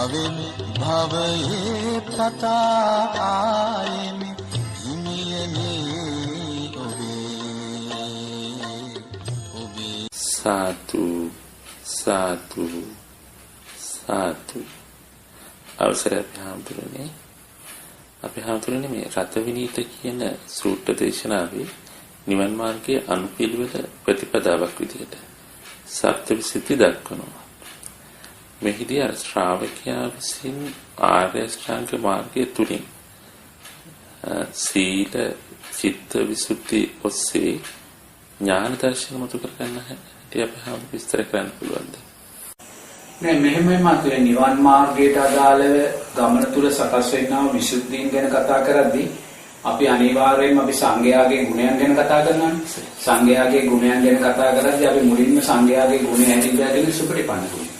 අවෙමි භවයේ පතා ආයෙමි හිමියනේ ඔබේ සාතු සාතු සාතු අවසරයි අපි හඳුරන්නේ මේ රතවිනීත කියන සූත්‍ර දේශනාවේ නිවන් මාර්ගයේ අනුපිළිවෙල ප්‍රතිපදාවක් විදිහට සත්‍යවිසුද්ධි දක්වනවා. මෙහිදී අර ශ්‍රාවකයා විසින් ආර්ය අෂ්ටාංග මාර්ගය තුලින් සීල චිත්ත විසුද්ධි ඔස්සේ ඥාන දර්ශන මතු කර ගන්න හැටි අපි හාම විස්තර කරන්න පුළුවන්ද? මෙහෙම මාත්‍රේ නිවන් මාර්ගයට අදාළව ගමන තුල සකස් වෙනා විසුද්ධීන් ගැන කතා කරද්දී අපි අනිවාර්යයෙන්ම අපි සංඝයාගේ ගුණයන් ගැන කතා කරනවානේ. සංඝයාගේ ගුණයන් ගැන කතා කරද්දී අපි මුලින්ම සංඝයාගේ ගුණය ඇති කරගෙන සුපටිපන්න ගුණය.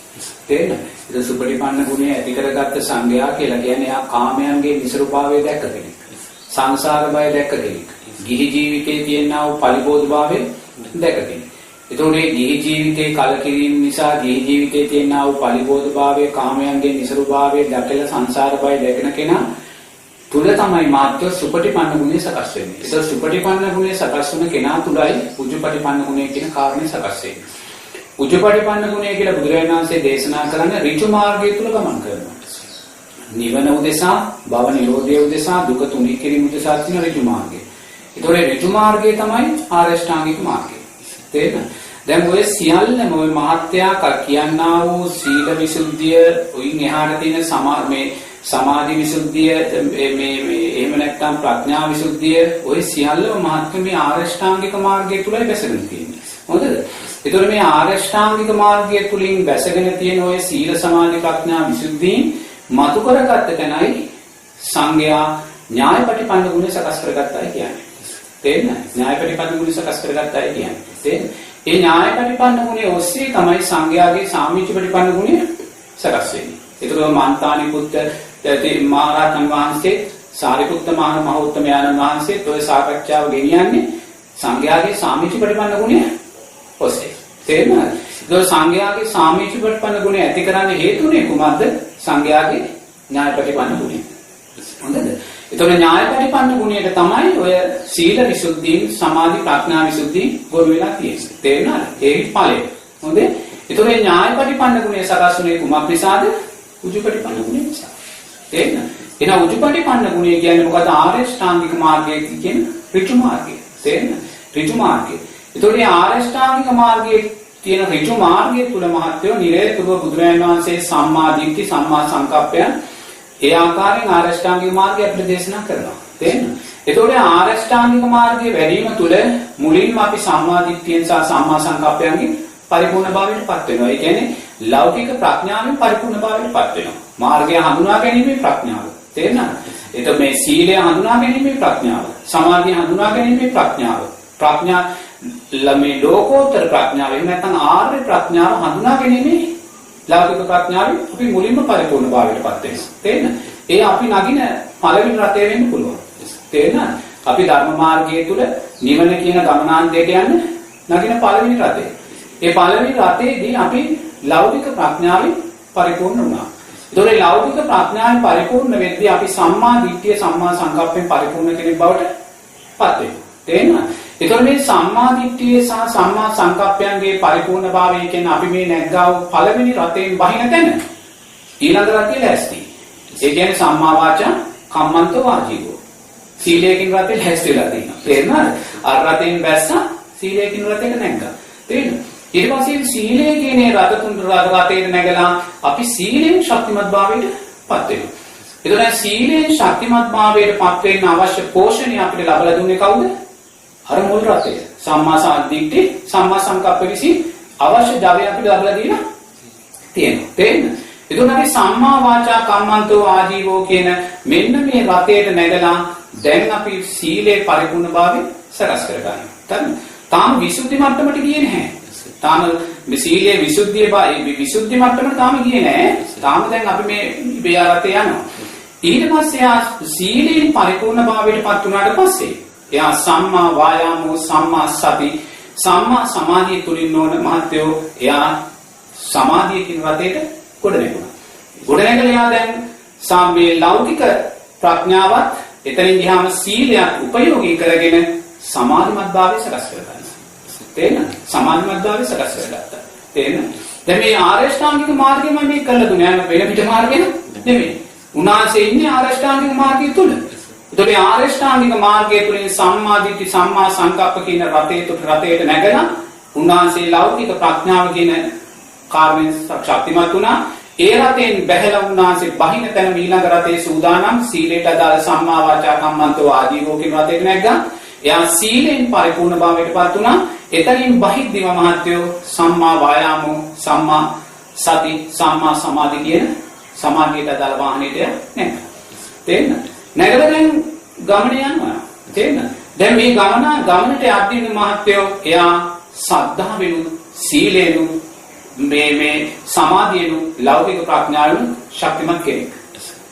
තේරෙනවද? ඒ සුපටිපන්න ගුණය ඇති කරගත්ත සංඝයා කියලා කියන්නේ ආ කාමයන්ගේ නිසරුභාවය දැක්ක කෙනෙක්. සංසාර බය දැක්ක කෙනෙක්. ගිහි ජීවිතයේ තියෙනා වූ පරිබෝධභාවය දැක්ක කෙනෙක්. ඒතකොට මේ ගිහි ජීවිතේ කලකිරීම නිසා ගිහි ජීවිතයේ තියෙනා වූ පරිබෝධභාවය කාමයන්ගේ නිසරුභාවය දැකලා සංසාර බය දැකන කෙනා තුල තමයි මාත්‍ය සුපටිපන්න ගුණය සකස් වෙන්නේ. ඒක සුපටිපන්න ගුණය සකස් වෙන කෙනා තුලයි උජුපටිපන්න ගුණය කියන කාරණේ සකස් වෙන්නේ. උජුපටිපන්න ගුණය කියලා බුදුරජාණන් වහන්සේ දේශනා කරන්නේ ඍතු මාර්ගය තුල ගමන් කරනවා. නිවන උදෙසා, භව නිරෝධය උදෙසා, දුක තුනී කිරීම උදෙසා තියෙන ඍතු මාර්ගය. ඒතකොට ඍතු මාර්ගය තමයි ආර්ය අෂ්ටාංගික මාර්ගය. තේරෙනවද? දැන් ඔය සියල්ලම ඔය මහත්යා කියනා වූ සීල විසුද්ධිය, උයින් එහාට තියෙන සමාධි විසුද්ධිය, මේ එහෙම නැත්නම් ප්‍රඥා විසුද්ධිය, ඔය සියල්ලම මහත්ම මේ ආර්ය අෂ්ටාංගික මාර්ගය තුලයි බැසගෙන තියෙන්නේ. හොඳද? ඒතකොට මේ ආර්ය අෂ්ටාංගික මාර්ගය තුලින් බැසගෙන තියෙන ඔය සීල සමාධි ප්‍රඥා විසුද්ධීන් මතු කරගත්ත කෙනයි සංඝයා ඥායපටිපන්න ගුණ සකස් කරගත්තයි කියන්නේ. තේරෙනවද? ඥායපටිපන්න ගුණ සකස් කරගත්තයි කියන්නේ. තේරෙනවද? ඒ ඥායපටිපන්න ගුණය ඔස්සේ තමයි සංඝයාගේ සාමිච්චපටිපන්න ගුණය සකස් වෙන්නේ. ඒතකොට මන්තානි පුත්ත මහරහතන් වහන්සේ සාරිපුත්ත මහෝත්තමයන්න් වහන්සේ ඔය සාකච්ඡාව ගෙනියන්නේ සංඝයාගේ සාමිච්චපටිපන්න ගුණය ඔස්සේ. තේරෙනවද? ඒක සංඝයාගේ සාමිච්චපටිපන්න ගුණය ඇති කරන්න හේතුනේ කුමක්ද? සංඝයාගේ ඥායපටිපන්න ගුණය. හොඳද? ඒතකොට ඥායපටිපන්න ගුණයට තමයි ඔය සීල විසුද්ධි, සමාධි ප්‍රඥා විසුද්ධි ගොනු වෙලා තියෙන්නේ. තේරෙනවද? ඒකයි ඵලය. හොඳද? ඒතකොට ඥායපටිපන්න ගුණය සකස් වුනේ කුමක් නිසාද? උජුපටිපන්න ගුණය නිසා. තේරෙනවද? එහෙනම් උජුපටිපන්න ගුණය කියන්නේ මොකද? ආර්ය අෂ්ටාංගික මාර්ගය කියන ඍතු මාර්ගය. තේරෙනවද? ඍතු මාර්ගය. ඒතකොට මේ ආර්ය අෂ්ටාංගික මාර්ගයේ තියෙන ඍතු මාර්ගය තුල මහත්වෝ නිරේතුව බුදුරජාණන් වහන්සේ සම්මා දිට්ඨි, සම්මා සංකප්පයන් ඒ ආකාරයෙන් ආර්ය අෂ්ටාංගික මාර්ගය අපිට දේශනා කරනවා. තේරෙනවද? ඒතකොට ආර්ය අෂ්ටාංගික මාර්ගයේ වැඩිම තුල මුලින්ම අපි සම්මා දිට්ඨියෙන් සහ සම්මා සංකප්පයන්ගෙන් පරිපූර්ණ භාවයටපත් වෙනවා. ඒ කියන්නේ ලෞකික ප්‍රඥාවෙන් පරිපූර්ණ භාවයටපත් වෙනවා. මාර්ගය හඳුනා ගැනීමේ ප්‍රඥාව. තේරෙනවද? ඒක මේ සීලය හඳුනා ගැනීමේ ප්‍රඥාව. සමාධිය හඳුනා ගැනීමේ ප්‍රඥාව. ප්‍රඥා මේ ලෝකෝත්තර ප්‍රඥාව එහෙම නැත්නම් ආර්ය ප්‍රඥාව හඳුනා ගැනීමේ ලෞකික ප්‍රඥාවෙන් අපි මුලින්ම පරිපූර්ණ භාවයටපත් වෙනවා. තේරෙනවද? ඒ අපි නගින පළවෙනි රටේ වෙන්න පුළුවන්. තේරෙනවද? අපි ධර්ම මාර්ගයේ තුල නිවන කියන ගමනාන්තයට යන්න නගින පළවෙනි රටේ. ඒ පළවෙනි රටේදී අපි ලෞකික ප්‍රඥාවෙන් පරිපූර්ණ වුණා. ඒතකොට ලෞකික ප්‍රඥාවෙන් පරිපූර්ණ වෙද්දී අපි සම්මා දිට්ඨිය, සම්මා සංකප්පෙන් පරිපූර්ණ කෙනෙක් බවට පත් වෙනවා. තේරෙනවද? ඒතකොට මේ සම්මා දිට්ඨිය සහ සම්මා සංකප්පයන්ගේ පරිපූර්ණභාවය කියන්නේ අපි මේ නැග්ගා වූ පළවෙනි රතෙන් බහින තැන ඊළඟ රතේ ලැස්ති. ඒ කියන්නේ සම්මා වාචා කම්මන්තෝ ආජීවෝ. සීලයෙන් රතේ ලැස්තිලා තියෙනවා. තේරෙනවද? අර රතෙන් බැස්සා සීලයෙන් රතේට නැග්ගා. තේරෙනවද? ඊට පස්සේ සීලය කියන්නේ රත තුන් රතේට නැගලා අපි සීලෙන් ශක්තිමත් භාවයට පත් වෙනවා. ඒතකොට සීලෙන් ශක්තිමත් භාවයට පත් වෙන්න අවශ්‍ය පෝෂණය අපිට ලබා දුන්නේ කවුද? අර මුල් රතේ. සම්මා සාදිට්ඨි, සම්මා සංකප්ප විසින් අවශ්‍ය ධර්මය අපිට ලබා දීලා තියෙනවා. තේරෙනවද? එතකොට අපි සම්මා වාචා කම්මන්තෝ ආජීවෝ කියන මෙන්න මේ රතේට නැගලා දැන් අපි සීලේ පරිපූර්ණභාවය සකස් කරගන්නවා. තාම විසුද්ධි මට්ටමට ගියේ නැහැ. තාම මේ සීලේ විසුද්ධිය විසුද්ධි මට්ටමට තාම ගියේ නැහැ. තාම දැන් අපි මේ බේරතේ යනවා. ඊට පස්සේ ආ සීලෙන් පරිපූර්ණභාවයටපත් වුණාට පස්සේ එයා සම්මා වායාමෝ, සම්මා සති, සම්මා සමාධිය තුලින් නොවන මහත්යෝ එයා සමාධිය කියන රටේට කොට නැගුණා. ගොඩනැගලා දැන් සාම්මේ ලෞකික ප්‍රඥාවත් එතනින් ගියාම සීලයක් උපයෝගී කරගෙන සමාධිමත් භාවය සකස් කරගන්නවා. තේරෙනවද? සමාධිමත් භාවය සකස් කරගත්තා. තේරෙනවද? දැන් මේ ආරෂ්ඨාංගික මාර්ගයම මේ කළා දුන්නේ යන වෙන පිට මාර්ගය නෙමෙයි. උන්වහන්සේ ඉන්නේ ආරෂ්ඨාංගික මාර්ගය තුල. ඒතකොට මේ ආරෂ්ඨාංගික මාර්ගය තුලින් සම්මා දිට්ඨි සම්මා සංකප්ප කියන රතේට නැගලා උන්වහන්සේ ලෞකික ප්‍රඥාව කියන කාර්යයෙන් ශක්තිමත් වුණා. ඒ රතෙන් බැහැලා උන්වහන්සේ බහින තැන ඊළඟ රතේ සූදානම් සීලයට අදාළ සම්මා වාචා කම්මන්තෝ ආජීවෝ කියන රතේට නැග්ගා. එයා සීලෙන් පරිපූර්ණ භාවයටපත් වුණා. එතනින් බහිද්දිම මහත්යෝ සම්මා වායාමෝ සම්මා සති සම්මා සමාධි කියන සමාධියට අදාළ වාහනේට නැග්ගා. තේරෙනවද? නැගලා දැන් ගමන යනවා. තේරෙනවද? දැන් මේ ගමනට යද්දී මහත්යෝ එයා සද්ධාවෙනු සීලෙනු මේ සමාධියනු ලෞකික ප්‍රඥාවෙනු ශක්තිමත් කෙනෙක්.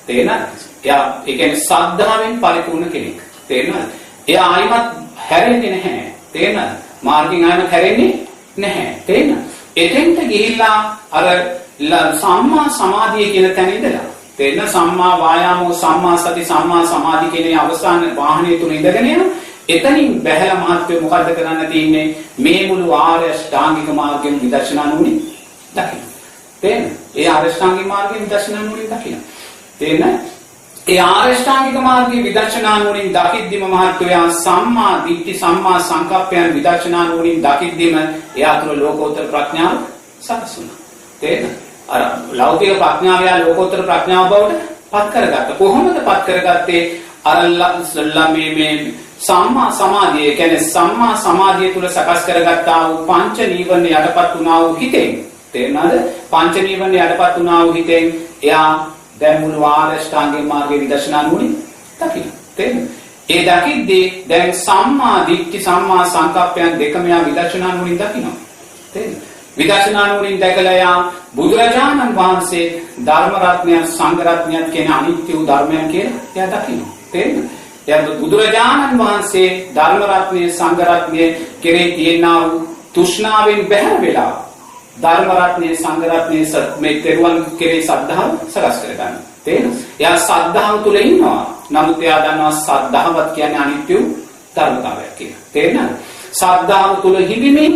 තේරෙනවද? එයා ඒ කියන්නේ සද්ධාවෙන් පරිපූර්ණ කෙනෙක්. තේරෙනවද? එයා ආයිමත් හැරෙන්නේ නැහැ. තේරෙනවද? මාර්ගයෙන් ආයිමත් හැරෙන්නේ නැහැ. තේරෙනවද? එතෙන්ට ගිහිල්ලා අර සම්මා සමාධිය කියන තැන ඉඳලා තේරෙන සම්මා වායාමෝ සම්මා සති සම්මා සමාධි කියන අවසාන වාහනේ තුන ඉඳගෙන යන එතනින් බැහැලා මහත්වෝ මොකද්ද කරන්න තියෙන්නේ? මේ මුළු ආර්ය අෂ්ටාංගික මාර්ගයෙන් විදර්ශනා නුවණින් දකින්න. තේරෙනවද? ඒ ආර්ය අෂ්ටාංගික මාර්ගයෙන් විදර්ශනා නුවණින් දකින්න. තේරෙනවද? ඒ ආර්ය අෂ්ටාංගික මාර්ගයේ විදර්ශනා නුවණින් දකිද්දිම මහත්වයා සම්මා දිට්ඨි සම්මා සංකප්පයන් විදර්ශනා නුවණින් දකිද්දිම එයා තුළ ලෝකෝත්තර ප්‍රඥාව සකස් වුණා. තේරෙනවද? අර ලෞකික ප්‍රඥාව යා ලෝකෝත්තර ප්‍රඥාව බවට පත් කරගත්තා. කොහොමද පත් කරගත්තේ? අර මේ සම්මා සමාධිය කියන්නේ සම්මා සමාධිය තුළ සකස් කරගත්තා වූ පංච නීවරණ යටපත් වුණා වූ හිතෙන්. තේරෙනවද? පංච නීවරණ යටපත් වුණා වූ හිතෙන් එයා දැන් මුළු ආරෂ්ඨාංගික මාර්ගයේ විදර්ශනා නුවණින් දකින්න. තේරෙනවද? ඒ දකිද්දී දැන් සම්මා දිට්ඨි සම්මා සංකප්පයන් දෙකම යා විදර්ශනා නුවණින් දකිනවා. තේරෙනවද? විදර්ශනා නුවණින් දැකලා යා බුදුරජාණන් වහන්සේ ධර්ම රත්නය සංඝ රත්නය කියන අනිත්‍ය වූ ධර්මයන් කියලා එයා දකිනවා. තේරෙනවද? එයා බුදුරජාණන් වහන්සේ ධර්ම රත්නය සංඝ රත්නය කෙරේ තියෙනා වූ තෘෂ්ණාවෙන් බැහැර වෙලා ධර්ම රත්නය සංඝ රත්නය මේ තෙරුවන් කෙරේ සද්ධාව සකස් කරගන්න. තේරෙනවද? එයා සද්ධාව තුල ඉන්නවා. නමුත් එයා දන්නවා සද්ධාවත් කියන්නේ අනිත්‍ය වූ ධර්මතාවයක් කියලා. තේරෙනවද? සද්ධාව තුල හිඳිමින්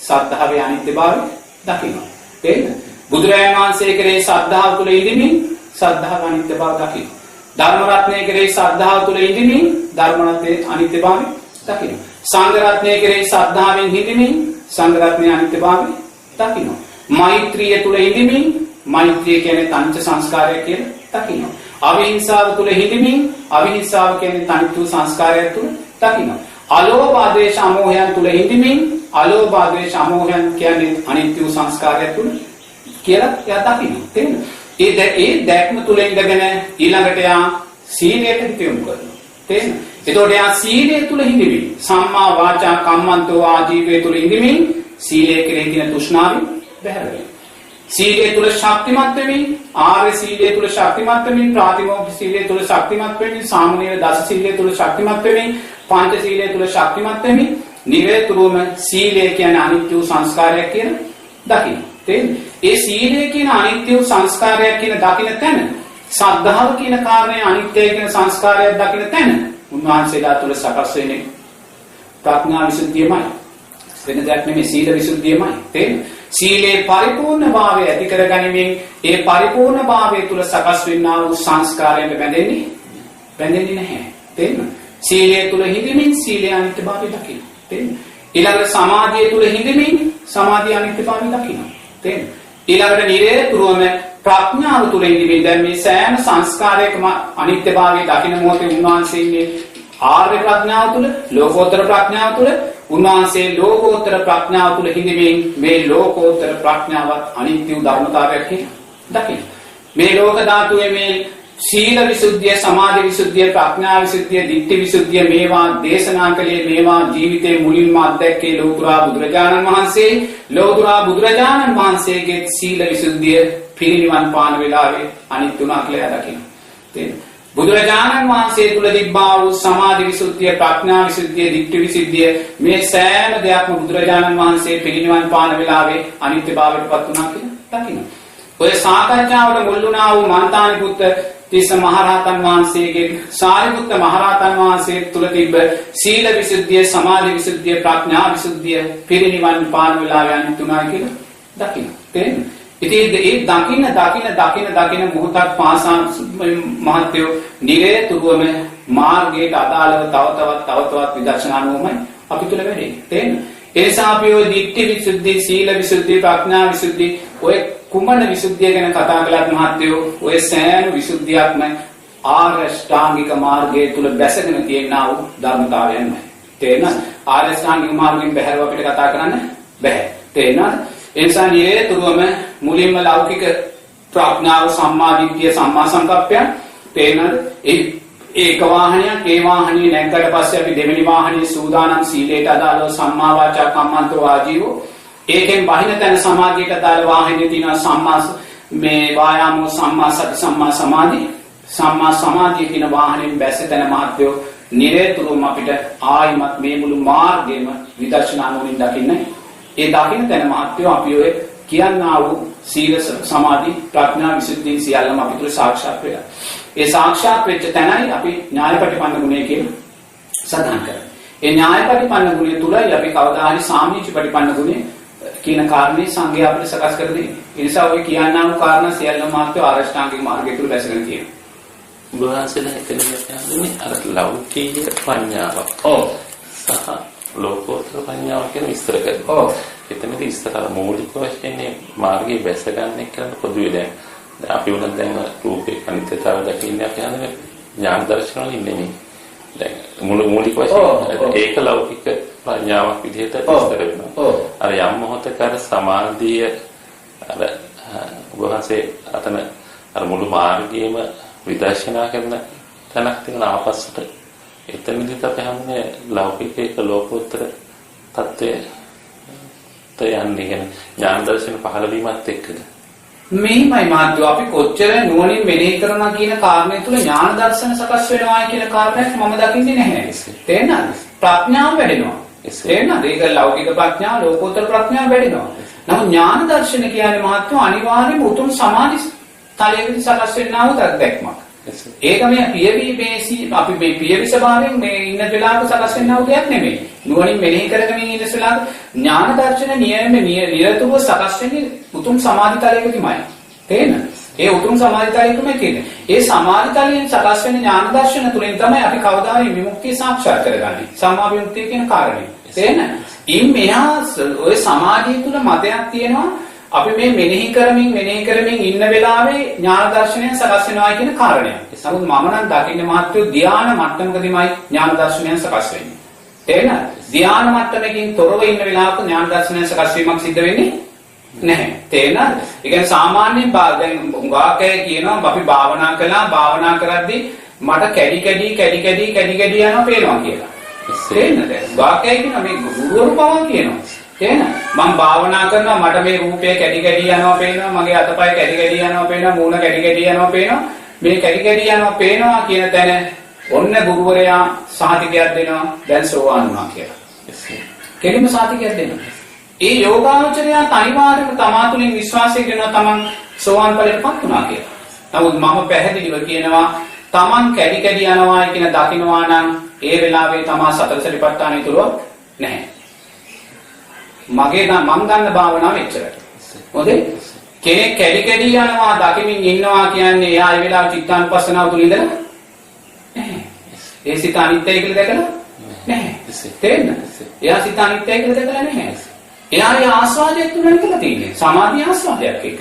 සද්ධාවේ අනිත්‍යභාවය දකිනවා. තේරෙනවද? බුදුරජාණන් වහන්සේ කෙරේ සද්ධාව තුල ඉඳිමින් සද්ධාව අනිත්‍යභාවය දකිනවා. ධර්ම රත්නය කෙරේ සද්ධාව තුල ඉඳිමින් ධර්ම රත්නයේ අනිත්‍යභාවය දකිනවා. සංඝ රත්නය කෙරේ සද්ධාවෙන් හිඳිමින් සංඝ රත්නයේ අනිත්‍යභාවය දකිනවා. මෛත්‍රිය තුල ඉඳිමින් මෛත්‍රිය කියන්නේ තංච සංස්කාරය කියලා දකිනවා. අවිහිංසාව තුල හිඳිමින් අවිහිංසාව කියන්නේ තනිත්ව සංස්කාරය තුල දකිනවා. අලෝභ ආදේශ අමෝහයන් තුල හිඳිමින් අලෝභ ආදේශ අමෝහයන් කියන්නේ අනිත්‍ය සංස්කාරය තුල කියලා එයා දකිනවා. තේරෙනවද? ඒ දැක්ම තුල ඉඳගෙන ඊළඟට යා සීලයට හිතෙමු කරනවා. තේරෙනවද? එතකොට යා සීලය තුල හිඳිමින් සම්මා වාචා කම්මන්තෝ ආජීවය තුල හිඳිමින් සීලය කෙරෙහි තියෙන තෘෂ්ණාවෙන් බැහැර වෙනවා. සීලය තුල ශක්තිමත් වෙමින් ආර්ය සීලය තුල ශක්තිමත් වෙමින් ප්‍රාතිමෝක්ෂ සීලය තුල ශක්තිමත් වෙමින් සාමනීර දස සීලය තුල ශක්තිමත් වෙමින් පංච සීලය තුල ශක්තිමත් වෙමින් නිරේතුරුම සීලය කියන්නේ අනිත්‍ය වූ සංස්කාරයක් කියන දකින්න. තේරෙනවද? ඒ සීලය කියන අනිත්‍ය වූ සංස්කාරයක් කියන දකින්න තැන සද්ධාව කියන කාරණේ අනිත්‍ය කියන සංස්කාරයක් දකින්න තැන උන්වහන්සේලා තුල සකස් වෙන්නේ ප්‍රඥා විසුද්ධියමයි. වෙන දෙයක් නෙමෙයි සීල විසුද්ධියමයි. තේරෙනවද? සීලේ පරිපූර්ණ භාවය ඇති කරගනිමින් ඒ පරිපූර්ණ භාවය තුල සකස් වෙන්නා වූ සංස්කාරයෙන් බැඳෙන්නේ නැහැ. තේරෙනවද? සීලය තුල හිඳිමින් සීලේ අනිත්‍යභාවය දකින්න. තේරෙනවද? ඊළඟ සමාධිය තුල හිඳිමින් සමාධිය අනිත්‍යභාවය දකින්න. තේරෙනවද? ඊළඟට නිරේතුරුවම ප්‍රඥාව තුල හිඳිමින් දැන් මේ සෑම සංස්කාරයකම අනිත්‍යභාවය දකින්න මොහොතේ උන්වහන්සේ ඉන්නේ ආර්ය ප්‍රඥාව තුල ලෝකෝත්තර ප්‍රඥාව තුල උන්වහන්සේ ලෝකෝත්තර ප්‍රඥාව තුල හිඳිමින් මේ ලෝකෝත්තර ප්‍රඥාවත් අනිත්‍ය ධර්මතාවයක් කියලා දකින්න. මේ ලෝක ධාතුවේ මේ සීල විසුද්ධිය, සමාධි විසුද්ධිය, ප්‍රඥා විසුද්ධිය, දිට්ඨි විසුද්ධිය මේවා දේශනා කළේ මේවා ජීවිතේ මුලින්ම අත්දැක්කේ ලෝතුරා බුදුරජාණන් වහන්සේ. ලෝතුරා බුදුරජාණන් වහන්සේගේ සීල විසුද්ධිය පිරිනිවන් පාන වෙලාවේ අනිත්‍ය උනා කියලා දකින්න. තේරෙනවද? බුදුරජාණන් වහන්සේ තුල තිබ්බා වූ සමාධි විසුද්ධිය, ප්‍රඥා විසුද්ධිය, දිට්ඨි විසුද්ධිය මේ සෑම දෙයක්ම බුදුරජාණන් වහන්සේ පිරිනිවන් පාන වෙලාවේ අනිත්‍යභාවයටපත් වුණා කියලා දකින්න. ඔය සාකච්ඡාවට මුල් වුණා වූ මන්තානිපුත්ත තිස්ස මහරහතන් වහන්සේගේ සාරිපුත්ත මහරහතන් වහන්සේ තුල තිබ්බ සීල විසුද්ධිය, සමාධි විසුද්ධිය, ප්‍රඥා විසුද්ධිය පිරිනිවන් පාන වෙලාව යන්නේ තුනයි කියලා දකින්න. තේරෙනවද? ඉතින් ඒ දකින්න මොහොතක් පාසා මහත්යෝ නිරේතුරුවම මාර්ගයට අදාළව තව විදර්ශනානුවමයි අපි තුල වෙන්නේ. තේරෙනවද? ඒ නිසා අපි ඔය ditthi විසුද්ධි, සීල විසුද්ධි, ප්‍රඥා විසුද්ධි ඔය කුමන විසුද්ධිය ගැන කතා කළත් මහත්යෝ ඔය සෑම විසුද්ධියක්ම ආර්ය ශ්‍රාංගික මාර්ගයේ තුල බැසගෙන තියෙනා වූ ධර්මතාවයන්මයි. තේරෙනවද? ආර්ය ශ්‍රාංගික මාර්ගයෙන් බැහැරව අපිට කතා කරන්න බැහැ. තේරෙනවද? ඒ නිසා නිරේතුරුවම මුලින්ම ලෞකික ප්‍රඥාව, සම්මා දිට්ඨිය, සම්මා සංකප්පය තේරෙනවද? ඒක වාහනයක්, ඒ වාහනිය නැග්ගට පස්සේ අපි දෙවෙනි වාහනිය සූදානම් සීලයට අදාළව සම්මා වාචා කම්මන්තෝ ආජීවෝ. ඒකෙන් බහින තැන සමාධියට අදාළ වාහනිය තියෙනවා සම්මා මේ වායාමෝ, සම්මා සති, සම්මා සමාධි. සම්මා සමාධිය කියන වාහනෙන් බැස්ස තැන මහත්යෝ නිරේතුරුවම අපිට ආයිමත් මේ මුළු මාර්ගයම විදර්ශනා නුවණින් දකින්න. ඒ දකින්න තැන මහත්යෝ අපි ඔය කියන්නා වූ සීල, සමාධි, ප්‍රඥා විසුද්ධි සියල්ලම අපි තුල සාක්ෂාත් වෙලා. ඒ සාක්ෂාත් වෙච්ච තැනයි අපි ඥායපටිපන්න ගුණය කියන සඳහන් කරන්නේ. ඒ ඥායපටිපන්න ගුණය තුලයි අපි කවදා හරි සාමීචපටිපන්න ගුණය කියන කාරණේ සංගය අපිට සකස් කර දෙන්නේ. ඒ නිසා ඔය කියන්නා වූ කාරණා සියල්ලම මාත්‍ය ආරෂ්ඨාංගික මාර්ගය තුල බැසගෙන තියෙනවා. බුදුහාසලා එතන කියන්නේ අර ලෞකික ප්‍රඥාව. ඔව්. සහ ලෝකෝත්තර ප්‍රඥාව කියන විස්තර කරනවා. ඔව්. එතනදී ඉස්සර මූලික වශයෙන් මාර්ගයේ බැස ගන්න එක කරන පොදුවේ දැන් අපි උනත් දැන් රූපේ අනිත්‍යතාවය දකින්නේ අපි හඳුනන ඥාන දර්ශන වලින් නෙමෙයි. දැන් මූලික වශයෙන් ඒක ලෞකික ප්‍රඥාවක් විදිහට විස්තර වෙනවා. අර යම් මොහොතක අර සමාධිය අර වහන්සේ අතන අර මුළු මාර්ගයේම විදර්ශනා කරන තැනක් තියෙන ආපස්සට එතනදිත් අපි හන්නේ ලෞකික එක ලෝකෝත්තර තත්ත්වය යන්නේ කියන ඥාන දර්ශන පහළ වීමත් එක්කද මේමයි මාත්‍යෝ අපි කොච්චර නුවණින් මෙනෙහි කරනවා කියන කාරණය තුල ඥාන දර්ශන සකස් වෙනවා කියන කාරණයක් මම දකින්නේ නැහැ. තේරෙනවද? ප්‍රඥාව වැඩෙනවා. තේරෙනවද? ඒක ලෞකික ප්‍රඥාව, ලෝකෝත්තර ප්‍රඥාව වැඩෙනවා. නමුත් ඥාන දර්ශන කියන්නේ මාත්‍යෝ අනිවාර්යයෙන්ම උතුම් සමාධි තලයේදී සකස් වෙනා වූ දැක්මක්. ඒක මේ පියවි අපි මේ පියවි ස්වභාවයෙන් මේ ඉන්න වෙලාවක සකස් වෙනා වූ දෙයක් නෙමෙයි. නුවණින් මෙනෙහි කරගෙන ඉන්න වෙලාවක ඥාන දර්ශන නිරතුරුව සකස් වෙන්නේ උතුම් සමාධි තලයකදීමයි. තේරෙනවද? ඒ උතුම් සමාධි තලයකම කියන්නේ. ඒ සමාධි තලයෙන් සකස් වෙන ඥාන දර්ශන තුලින් තමයි අපි කවදාහරි විමුක්තිය සාක්ෂාත් කරගන්නේ. සම්මා විමුක්තිය කියන කාරණේ. තේරෙනවද? ඉන් මෙහා ඔය සමාධිය තුල මතයක් තියෙනවා අපි මේ මෙනෙහි කරමින් ඉන්න වෙලාවේ ඥාන දර්ශනය සකස් වෙනවා කියන කාරණය. නමුත් මම නම් දකින්නේ මහත්වෝ ධ්‍යාන මට්ටමකදීමයි ඥාන දර්ශනය සකස් වෙන්නේ. තේරෙනවද? ධ්‍යාන මට්ටමකින් තොරව ඉන්න වෙලාවක ඥාන දර්ශනය සකස් වීමක් සිද්ධ වෙන්නේ නැහැ. තේරෙනවද? ඒ කියන්නේ සාමාන්‍යයෙන් දැන් උගාකය කියනවා අපි භාවනා කරද්දී මට කැඩි කැඩි යනවා පේනවා කියලා. තේරෙනවද? උගාකය කියනවා මේ ගුරුවරු පවා කියනවා. තේරෙනවද? මම භාවනා කරනවා මට මේ රූපය කැඩි යනවා පේනවා, මගේ අතපය කැඩි යනවා පේනවා, මූණ කැඩි යනවා පේනවා, මේ කැඩි යනවා පේනවා කියන තැන ඔන්න ගුරුවරයා සාතිකයක් දෙනවා දැන් සෝවාන් වුණා කියලා. කෙලින්ම සාතිකයක් දෙනවා. ඒ යෝගාචරයා අනිවාර්යයෙන්ම තමා තුළින් විශ්වාසය කරනවා තමන් සෝවාන් ඵලයටපත් වුණා කියලා. නමුත් මම පැහැදිලිව කියනවා තමන් කැඩි යනවා කියන දකින්නවා නම් ඒ වෙලාවේ තමා සතර සතිපට්ඨානය තුලව නැහැ. මගේ මම ගන්න භාවනාව එච්චරයි. හොඳේ? කෙනෙක් කැඩි යනවා දකිමින් ඉන්නවා කියන්නේ එයා ඒ වෙලාව චිත්තානුපස්සනාව තුල ඉඳලා නැහැ. ඒ සිත අනිත්‍යයි කියලා දැකලා නැහැ. තේරෙනවද? එයා සිත අනිත්‍යයි කියලා දැකලා නැහැ. එයා ඒ ආස්වාදයක් තුල නිකලා තියෙන්නේ. සමාධි ආස්වාදයක් එක.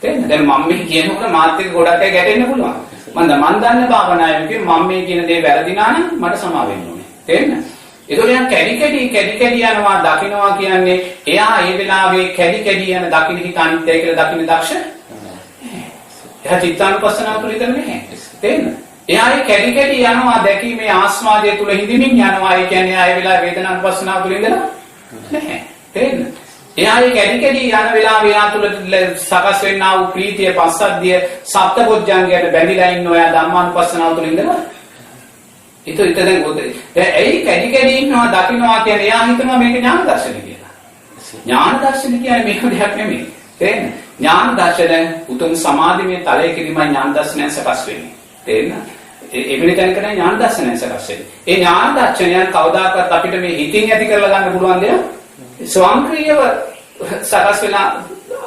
තේරෙනවද? දැන් මම මේ කියනකොට මාත් එක්ක ගොඩක් අය ගැටෙන්න පුළුවන්. මම දන්න භාවනාවේ මම මේ කියන දේ වැරදිනා නම් මට සමා වෙන්න ඕනේ. තේරෙනවද? ඒතකොට යා කැඩි යනවා දකින්නවා කියන්නේ එයා ඒ වෙලාවේ කැඩි යන දකින්න හිත අනිත්‍යයි කියලා දකින්න දක්ෂ එයා චිත්තානුපස්සනාව තුළ ඉඳන් නැහැ. තේරෙනවද? එයා ඒ කැඩි යනවා දැකීමේ ආස්වාදය තුළ හිඳමින් යනවා. ඒ කියන්නේ ආය වෙලාවේ වේදනානුපස්සනාව තුළ ඉඳලා නැහැ. තේරෙනවද? එයා ඒ කැඩි යන වෙලාවේ එයා තුළ සකස් වෙනා වූ ප්‍රීතිය, පස්සද්ධිය, සප්තබොධ්‍යංගයට බැඳිලා ඉන්න ඔයා ධම්මානුපස්සනාව තුළ ඉඳලා ඊට දැන් ගොඩේ. දැන් ඇයි කැඩි ඉන්නවා දකින්නවා කියන්නේ එයා හිතනවා මේක ඥාන දර්ශන කියලා. ඥාන දර්ශන කියන්නේ මේක දෙයක් නෙමෙයි. තේරෙනවද? ඥාන දර්ශන උතුම් සමාධිමය තලයේ කිරීම ඥාන දර්ශනය සකස් වෙන්නේ. තේරෙනවද? එවැනි තැනකට ඥාන දර්ශනය සකස් වෙන්නේ. ඒ ඥාන දර්ශනයන් කවදාකවත් අපිට මේ හිතින් ඇති කරලා ගන්න පුළුවන් දෙයක් ස්වයංක්‍රීයව සකස් වෙලා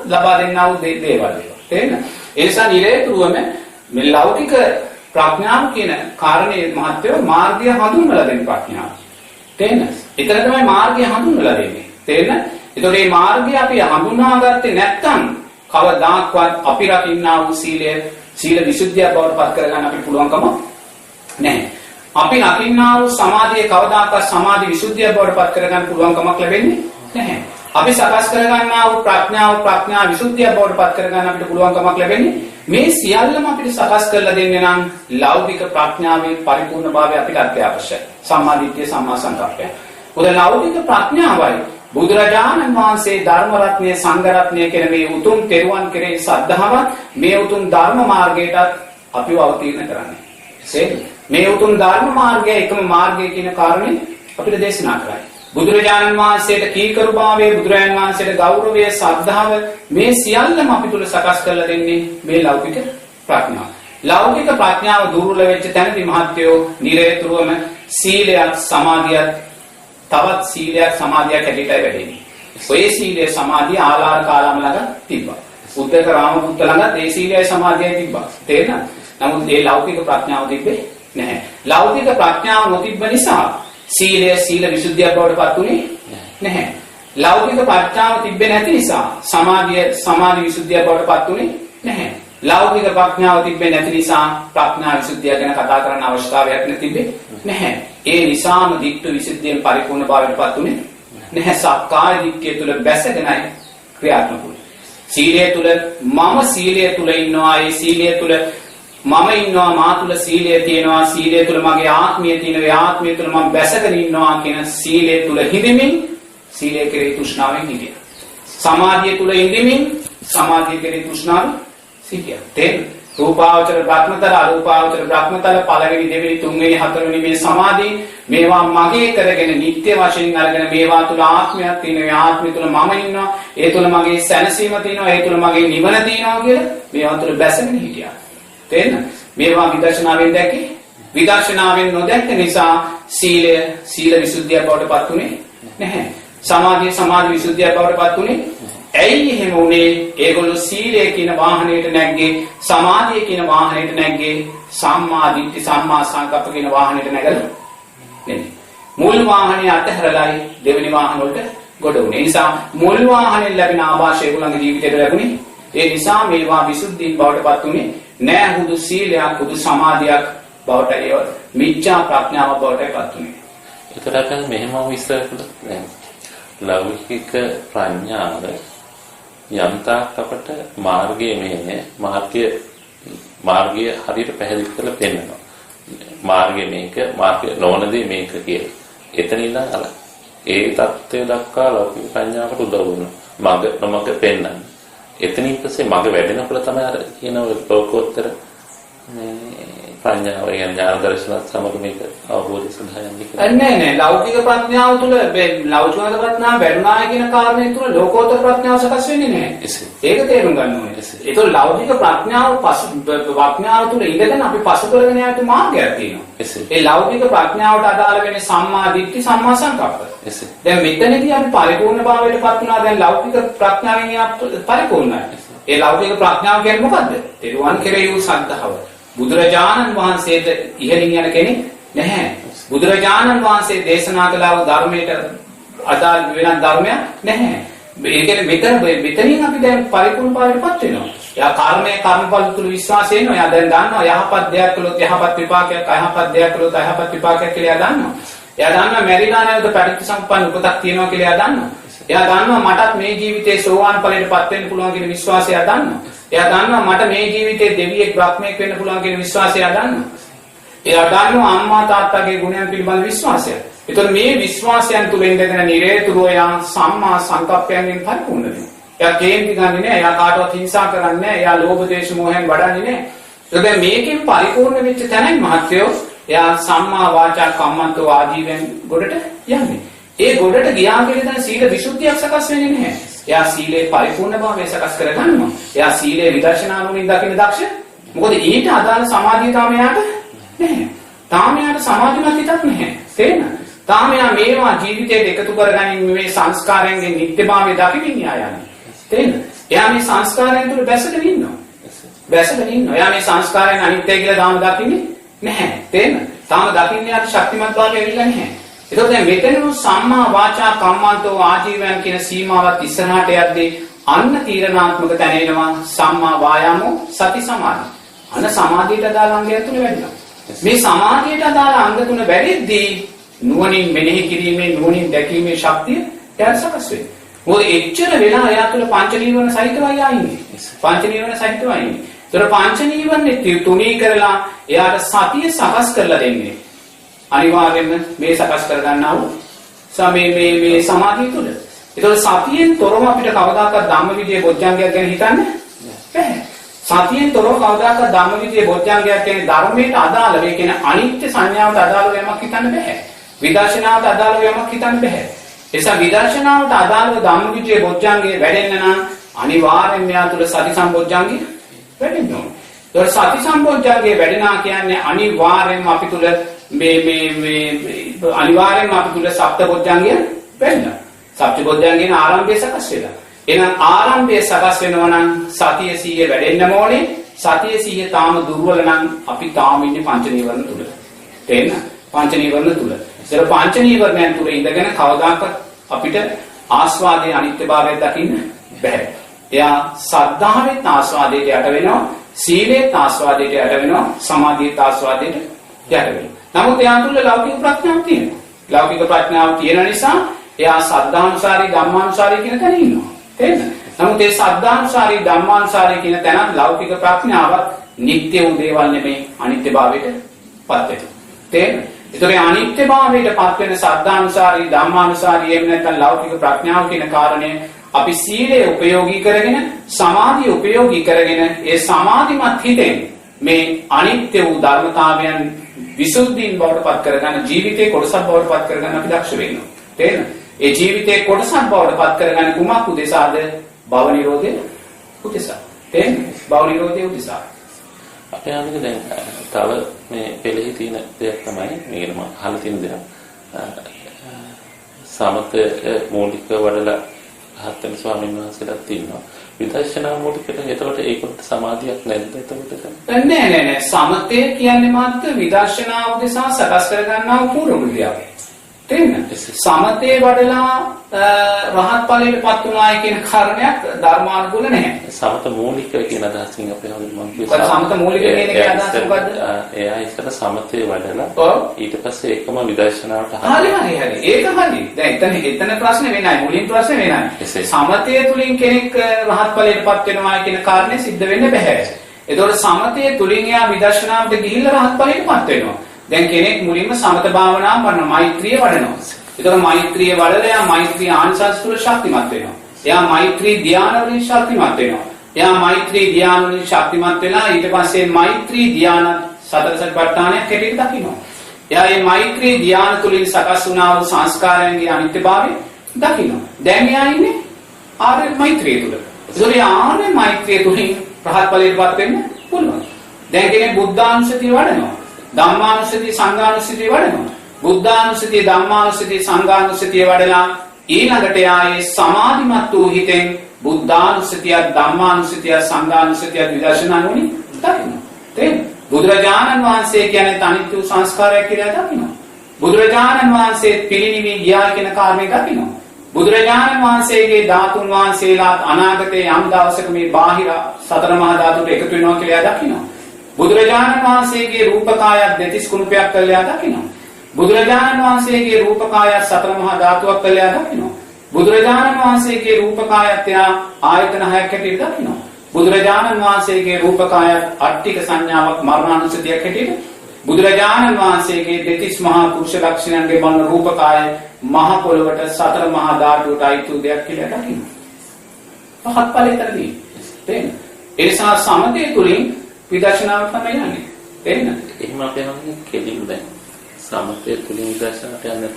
ලබා දෙන්නා වූ දේවල්. තේරෙනවද? ඒ නිසා නිරේතුරුවම මේ ලෞකික ප්‍රඥාව කියන කාරණේ මහත්වෝ මාර්ගය හඳුන්වලා දෙන ප්‍රඥාව. තේරෙනවද? ඒතර තමයි මාර්ගය හඳුන්වලා දෙන්නේ. තේරෙනවද? ඒතකොට මේ මාර්ගය අපි හඳුනාගත්තේ නැත්නම් කවදාක්වත් අපි රකින්නා වූ සීල විසුද්ධිය බවට පත් කරගන්න අපිට පුළුවන්කම නැහැ. අපි රකින්නා වූ සමාධිය කවදාකවත් සමාධි විසුද්ධිය බවට පත් කරගන්න පුළුවන්කමක් ලැබෙන්නේ නැහැ. අපි සකස් කරගන්නා වූ ප්‍රඥා විසුද්ධිය බවට පත් කරගන්න අපිට පුළුවන්කමක් ලැබෙන්නේ මේ සියල්ලම අපිට සකස් කරලා දෙන්නේ නම් ලෞකික ප්‍රඥාවේ පරිපූර්ණභාවය අපිට අත්‍යවශ්‍යයි. සම්මා දිට්ඨිය සම්මා සංකප්පය. උද ලෞකික ප්‍රඥාවයි බුදුරජාණන් වහන්සේ ධර්ම රත්නය සංඝ රත්නය කියන මේ උතුම් තෙරුවන් කෙරෙහි ශ්‍රද්ධාවත් මේ උතුම් ධර්ම මාර්ගයටත් අපිව අවතීර්ණ කරන්නේ. මේ උතුම් ධර්ම මාර්ගය එකම මාර්ගය කියන කාරණේ අපිට දේශනා කරයි. බුදුරජාණන් වහන්සේට කීකරුභාවය, බුදුරජාණන් වහන්සේට ගෞරවය, ශ්‍රද්ධාව මේ සියල්ලම අපි තුල සකස් කරලා දෙන්නේ මේ ලෞකික ප්‍රඥාව. ලෞකික ප්‍රඥාව දුර්වල වෙච්ච තැනදී මහත්යෝ නිරේතුරුවම සීලයක්, සමාධියක්, තවත් සීලයක්, සමාධියක් හැටියටයි වැඩෙන්නේ. ඔය සීලය, සමාධිය ආලාර කාලම ළඟ තිබ්බා. උද්දක රාමපුත්ත ළඟ ඒ සීලයයි සමාධියයි තිබ්බා. තේරෙනවද? නමුත් ඒ ලෞකික ප්‍රඥාව තිබ්බේ නැහැ. ලෞකික ප්‍රඥාව නොතිබ්බ නිසා සීල විසුද්ධිය බවට පත් උනේ නැහැ. ලෞකික ප්‍රඥාව තිබෙන්නේ නැති නිසා සමාධි විසුද්ධිය බවට පත් උනේ නැහැ. ලෞකික ප්‍රඥාව තිබෙන්නේ නැති නිසා ප්‍රඥා විසුද්ධිය ගැන කතා කරන්න අවශ්‍යතාවයක් නැතිබේ නැහැ. ඒ නිසාම දිට්ඨි විසුද්ධියෙන් පරිපූර්ණ භාවයට පත් උනේ නැහැ. සක්කාය දිට්ඨිය තුල බැසගෙනයි ක්‍රියාත්මක වුනේ. සීලය තුල මම සීලය තුල ඉන්නවා. ඒ සීලය තුල මම ඉන්නවා, මා තුල සීලය තියෙනවා, සීලය තුල මගේ ආත්මය තියෙනවා, ඒ ආත්මය තුල මම බැසගෙන ඉන්නවා කියන සීලය තුල හිඳමින් සීලය කෙරෙහි තෘෂ්ණාවෙන් හිටියා. සමාධිය තුල ඉඳමින් සමාධිය කෙරෙහි තෘෂ්ණාවෙන් සිටියා. තේන් රූපාවචර බ්‍රහ්මතල, අරූපාවචර බ්‍රහ්මතල, පළවෙනි, දෙවෙනි, තුන්වෙනි, හතරවෙනි මේ සමාධි මේවා මගේ කරගෙන නිත්‍ය වශයෙන් අරගෙන මේවා තුල ආත්මයක් තියෙනවා, ඒ ආත්මය තුල මම ඉන්නවා, ඒ තුල මගේ සැනසීම තියෙනවා, ඒ තුල මගේ නිවන තියෙනවා කියලා මේවා තුල බැසගෙන හිටියා. තේන්න මේවා විදර්ශනාවෙන් දැක්කේ විදර්ශනාවෙන් නොදැක්ක නිසා සීල විසුද්ධිය බවට පත් උනේ නැහැ. සමාධි විසුද්ධිය බවට පත් උනේ ඇයි එහෙම උනේ? ඒගොල්ලෝ සීලය කියන වාහනයට නැග්ගේ, සමාධිය කියන වාහනයට නැග්ගේ, සම්මා දිට්ඨි සම්මා සංකප්ප කියන වාහනයට නැගලා නෙමෙයි. මුල් වාහනේ අතහැරලායි දෙවෙනි වාහන වලට ගොඩ උනේ. ඒ නිසා මුල් වාහනේ ලැබෙන ආభాෂය ඒගොල්ලන්ගේ ජීවිතේට ලැබුණේ. ඒ නිසා මේවා විසුද්ධිය බවට පත් උනේ නෑ. හුදු සීලයක්, හුදු සමාධියක් බවට ඒව මිච්ඡා ප්‍රඥාව බවට පත් උනේ. ඒතරට මෙහෙම විස්තර කළා. ලෞකික ප්‍රඥාව යම්තාක් අපට මාර්ගයේ මෙහෙ මාර්ගය හරියට පැහැදිලි කරලා පෙන්නනවා. මාර්ගය මේක, මාර්ගය නොවනදී මේක කියලා. එතන ඉඳන් අර ඒ தත්ත්වය දක්වා ලෞකික ප්‍රඥාවට උදව් වෙනවා. මඟ නොමඟ පෙන්නන්නේ. එතනින් පස්සේ මඟ වැඩෙනකොට තමයි අර කියන ලෝකෝත්තර මේ ප්‍රඥාව කියන ඥාන දර්ශනත් සමග මේක අවබෝධය සඳහා යන්නේ. නෑ ලෞකික ප්‍රඥාව තුළ ලෞකික ප්‍රඥාව වැඩුණා කියන කාරණේ තුළ ලෝකෝත්තර ප්‍රඥාව සකස් වෙන්නේ නෑ. ඒක තේරුම් ගන්න ඕනේ. ඒතකොට ලෞකික ප්‍රඥාව තුළ ඉඳගෙන අපි පසු කරගෙන යන මාර්ගයක් තියෙනවා. ඒ ලෞකික ප්‍රඥාවට අදාළ වෙන්නේ සම්මා දිට්ඨි සම්මා සංකප්ප. දැන් මෙතනදී අපි පරිපූර්ණ භාවයට පත් වුණා. දැන් ලෞකික ප්‍රඥාවෙන් පරිපූර්ණයි. ඒ ලෞකික ප්‍රඥාව කියන්නේ මොකද්ද? තෙරුවන් කෙරෙහි වූ ශ්‍රද්ධාව. බුදුරජාණන් වහන්සේට ඉහළින් යන කෙනෙක් නැහැ. බුදුරජාණන් වහන්සේ දේශනා කළ ධර්මයට අදාළ වෙන ධර්මයක් නැහැ. ඒ කියන්නේ මෙතනින් අපි දැන් පරිපූර්ණ භාවයටපත් වෙනවා. යා කර්මඵල තුල විශ්වාසය එනවා. යා දැන් දන්නවා යහපත් දෙයක් කළොත් යහපත් විපාකයක්, අයහපත් දෙයක් කළොත් අයහපත් විපාකයක් කියලා යා දන්නවා. එයා දන්නවා මැරිලා නැවත පරිත්‍සම්පන්න උපතක් තියෙනවා කියලා එයා දන්නවා. එයා දන්නවා මටත් මේ ජීවිතේ සෝවාන් ඵලයටපත් වෙන්න පුළුවන් කියන විශ්වාසය එයා දන්නවා. එයා දන්නවා මට මේ ජීවිතේ දෙවියෙක් බ්‍රහ්මයෙක් වෙන්න පුළුවන් කියන විශ්වාසය එයා දන්නවා. එයා දන්නවා අම්මා තාත්තාගේ ගුණයන් පිළිබඳ විශ්වාසය. ඒතර මේ විශ්වාසයන් තුළ ඉඳගෙන නිරේතුරුව යා සම්මා සංකප්පයෙන් පරිපූර්ණ වෙනවා. එයා කේන්ති ගන්නේ නැහැ. එයා කාටවත් හිංසා කරන්නේ නැහැ. එයා ලෝභ දේශ මොහෙන් වඩන්නේ නැහැ. ඒකෙන් මේකෙන් පරිපූර්ණ වෙච්ච තැනයි මහත්යෝ එයා සම්මා වාචා කම්මන්තෝ ආජීවයෙන් ගොඩට යන්නේ. ඒ ගොඩට ගියා කියලා දැන් සීල විසුද්ධියක් සකස් වෙන්නේ නැහැ. එයා සීලේ පරිපූර්ණභාවය සකස් කර ගන්නවා. එයා සීලේ විදර්ශනානුමින් දකින්න දක්ෂ. මොකද ඊට අදාළ සමාධිය තාම යාට නැහැ. තාම යාට සමාධිමත් හිතක් නැහැ. තේරෙනවද? තාම යා මේවා ජීවිතයට එකතු කරගනින් මේ සංස්කාරයන්ගේ නිත්‍යභාවය දකින්න යන්නේ. තේරෙනවද? එයා මේ සංස්කාරයන් තුල බැසගෙන ඉන්නවා. බැසගෙන ඉන්නවා. එයා මේ සංස්කාරයන් අනිත්‍ය කියලා තාම දකින්නේ නැහැ. තේරෙනවද? තාම දකින්නේ යාට ශක්තිමත් භාවය ඇවිල්ලා නැහැ. එතකොට දැන් මෙතන සම්මා වාචා කම්මන්තෝ ආජීවයන් කියන සීමාවත් ඉස්සරහට යද්දී අන්න තීරණාත්මක තැන එනවා සම්මා වායාමෝ සති සමාධි. අන්න සමාධියට අදාළ අංගය තුන වැඩිනවා. මේ සමාධියට අදාළ අංග තුන වැඩිද්දී නුවණින් මෙනෙහි කිරීමේ නුවණින් දැකීමේ ශක්තිය එයාට සකස් වෙනවා. මොකද එච්චර වෙලා එයා තුළ පංච නීවරණ සහිතවයි ආන්නේ. පංච නීවරණ සහිතවයි ඉන්නේ. ඒතර පංච නීවරණ තුනී කරලා එයාට සතිය සකස් කරලා දෙන්නේ. අනිවාර්යයෙන්ම මේ සකස් කර ගන්නා වූ මේ සමාධිය තුළ. ඒතකොට සතියෙන් තොරව අපිට කවදාකවත් ධම්මවිදයේ බොජ්ජංගයක් ගැන හිතන්න බැහැ. සතියෙන් තොරව කවදාකවත් ධම්මවිදයේ බොජ්ජංගයක් කියන්නේ ධර්මයට අදාළ වේ කියන අනිත්‍ය සංඥාවට අදාළව යමක් හිතන්න බැහැ. විදර්ශනාවට අදාළව යමක් හිතන්න බැහැ. එසා විදර්ශනාවට අදාළව ධම්මවිදයේ බොජ්ජංගයේ වැඩෙන්න නම් අනිවාර්යයෙන්ම යා තුළ සති සම්බොජ්ජංගය වැඩෙන්න ඕනේ. ඒතකොට සති සම්බොජ්ජංගයේ වැඩෙනා කියන්නේ අනිවාර්යයෙන්ම අපි තුළ අනිවාර්යයෙන්ම අපි තුල සප්තබොධ්‍යංගය වෙන්න. සප්තබොධ්‍යංගේන ආරම්භය සකස් වෙලා. එහෙනම් ආරම්භය සකස් වෙනවා නම් සතිය සීයේ වැඩෙන්න ඕනේ. සතිය සීයේ තාම දුර්වල නම් අපි තාම ඉන්නේ පංච නීවරණ තුල. තේරෙනවද? පංච නීවරණ තුල. ඒතර පංච නීවරණයන් තුල ඉඳගෙන කවදාකවත් අපිට ආස්වාදයේ අනිත්‍යභාවය දකින්න බැහැ. එයා සද්ධාවෙත් ආස්වාදයට යට වෙනවා, සීලෙත් ආස්වාදයට යට වෙනවා, සමාධියත් ආස්වාදයට යට වෙනවා. නමුත් එයා තුළ ලෞකික ප්‍රඥාව තියෙනවා. ලෞකික ප්‍රඥාව තියෙන නිසා එයා සද්ධානුසාරී ධම්මානුසාරී කියන තැන ඉන්නවා. තේරෙනවද? නමුත් ඒ සද්ධානුසාරී ධම්මානුසාරී කියන තැන ලෞකික ප්‍රඥාවත් නිට්ටය වූ දේවල් නෙමෙයි අනිත්‍යභාවයට පත් වෙනවා. තේරෙනවද? ඒතකොට අනිත්‍යභාවයට පත් වෙන සද්ධානුසාරී ධම්මානුසාරී එහෙම නැත්නම් ලෞකික ප්‍රඥාව කියන කාරණය අපි සීලය උපයෝගී කරගෙන සමාධිය උපයෝගී කරගෙන ඒ සමාධිමත් හිතෙන් මේ අනිත්‍ය වූ ධර්මතාවයන් විසුද්ධීන් බවට පත් කරගන්න ජීවිතේ කොටසක් බවට පත් කරගන්න අපි දක්ෂ වෙන්න ඕනේ. තේරෙනවද? ඒ ජීවිතේ කොටසක් බවට පත් කරගන්න කුමක් උදෙසාද? භව නිරෝධය උදෙසා. තේරෙනවද? භව නිරෝධය උදෙසා. අපේ ආනක දැන් තව මේ පෙළෙහි තියෙන දෙයක් තමයි මේක මම අහලා තියෙන දෙයක්. සමත මූලික වඩලා හත්වෙනි ස්වාමීන් වහන්සේලාත් තියෙනවා. විදර්ශනා මූලිකට එතකොට ඒකට සමාධියක් නැද්ද එතකොට? නෑ. සමතය කියන්නේ මාත්‍ර විදර්ශනා උදෙසා සකස් කර ගන්නා පූර්ව මුලියක්. තේරෙනවද? සමතේ වඩලා රහත් ඵලයට පත් වුණායි කියන කාරණයක් ධර්මානුකූල නැහැ. සමත මූලික කියන අදහසින් අපේ හඳුන් මම කියනවා. සමත මූලික කියන එකේ අදහස මොකද්ද? එයා ඉස්සර සමතේ වඩලා ඊට පස්සේ එකම විදර්ශනාවට හරි. ඒක හරි. දැන් එතන ප්‍රශ්නේ වෙනයි. මුලින් ප්‍රශ්නේ වෙනයි. සමතය තුලින් කෙනෙක් රහත් ඵලයට පත් වෙනවා කියන කාරණේ සිද්ධ වෙන්න බෑ. ඒතකොට සමතය තුලින් එයා විදර්ශනාවට ගිහිල්ලා රහත් ඵලයට පත් වෙනවා. දැන් කෙනෙක් මුලින්ම සමත භාවනාව කරනවා, මෛත්‍රිය වඩනවා. ඒතකොට මෛත්‍රිය වඩලා එයා මෛත්‍රී ආනිසංස තුළ ශක්තිමත් වෙනවා. එයා මෛත්‍රී ධ්‍යාන වලින් ශක්තිමත් වෙනවා. එයා මෛත්‍රී ධ්‍යාන වලින් ශක්තිමත් වෙලා ඊට පස්සේ මෛත්‍රී ධ්‍යාන සතර සතිපට්ඨානයක් හැටියට දකිනවා. එයා මේ මෛත්‍රී ධ්‍යාන තුළින් සකස් වුණා වූ සංස්කාරයන්ගේ අනිත්‍යභාවය දකිනවා. දැන් එයා ඉන්නේ ආර්ය මෛත්‍රිය තුළ. ඒතකොට ආර්ය මෛත්‍රිය තුළින් රහත් ඵලයටපත් වෙන්න පුළුවන්. දැන් කෙනෙක් බුද්ධානුස්සතිය වඩනවා. ධම්මානුස්සතිය සංඝානුස්සතිය වඩනවා. බුද්ධානුස්සතිය ධම්මානුස්සතිය සංඝානුස්සතිය වඩලා ඊළඟට ආයේ සමාධිමත් වූ හිතෙන් බුද්ධානුස්සතිය ධම්මානුස්සතිය සංඝානුස්සතිය විදර්ශනා නුවණින් දකිනවා. තේරෙනවද? බුදුරජාණන් වහන්සේ කියන්නේ අනිත්‍ය සංස්කාරයක් කියලා දකිනවා. බුදුරජාණන් වහන්සේ පිළිනිවි ගියා කියන කාරණේ දකිනවා. බුදුරජාණන් වහන්සේගේ ධාතුන් වහන්සේලා අනාගතයේ යම් දවසක මේ බාහිර සතර මහා ධාතුට එකතු වෙනවා කියලා දකිනවා. බුදුරජාණන් වහන්සේගේ රූපකායත් දෙතිස් කුණුපයක් කියලා දකිනවා. බුදුරජාණන් වහන්සේගේ රූපකායත් සතර මහා ධාතුවක් කියලා දකිනවා. බුදුරජාණන් වහන්සේගේ රූපකායත් ආයතන හයක් හැටියට දකිනවා. බුදුරජාණන් වහන්සේගේ රූපකායත් අට්ටික සංඥාවක් මරණානුස්සතියක් හැටියට බුදුරජාණන් වහන්සේගේ දෙතිස් මහා පුරුෂ ලක්ෂණයන්ගේ බලන රූපකාය මහ පොළොවට සතර මහා ධාතුවට අයිති දෙයක් කියලා දකිනවා. පහත් ඵලයටදී තේරෙනවද? ඒ නිසා සමතේ තුලින් විදර්ශනාව තමයි යන්නේ. තේරෙනවද? එහෙම අපේ හඳුන් කෙලින් දැන් සමතේ තුලින් විදර්ශනාවට යන්නේ.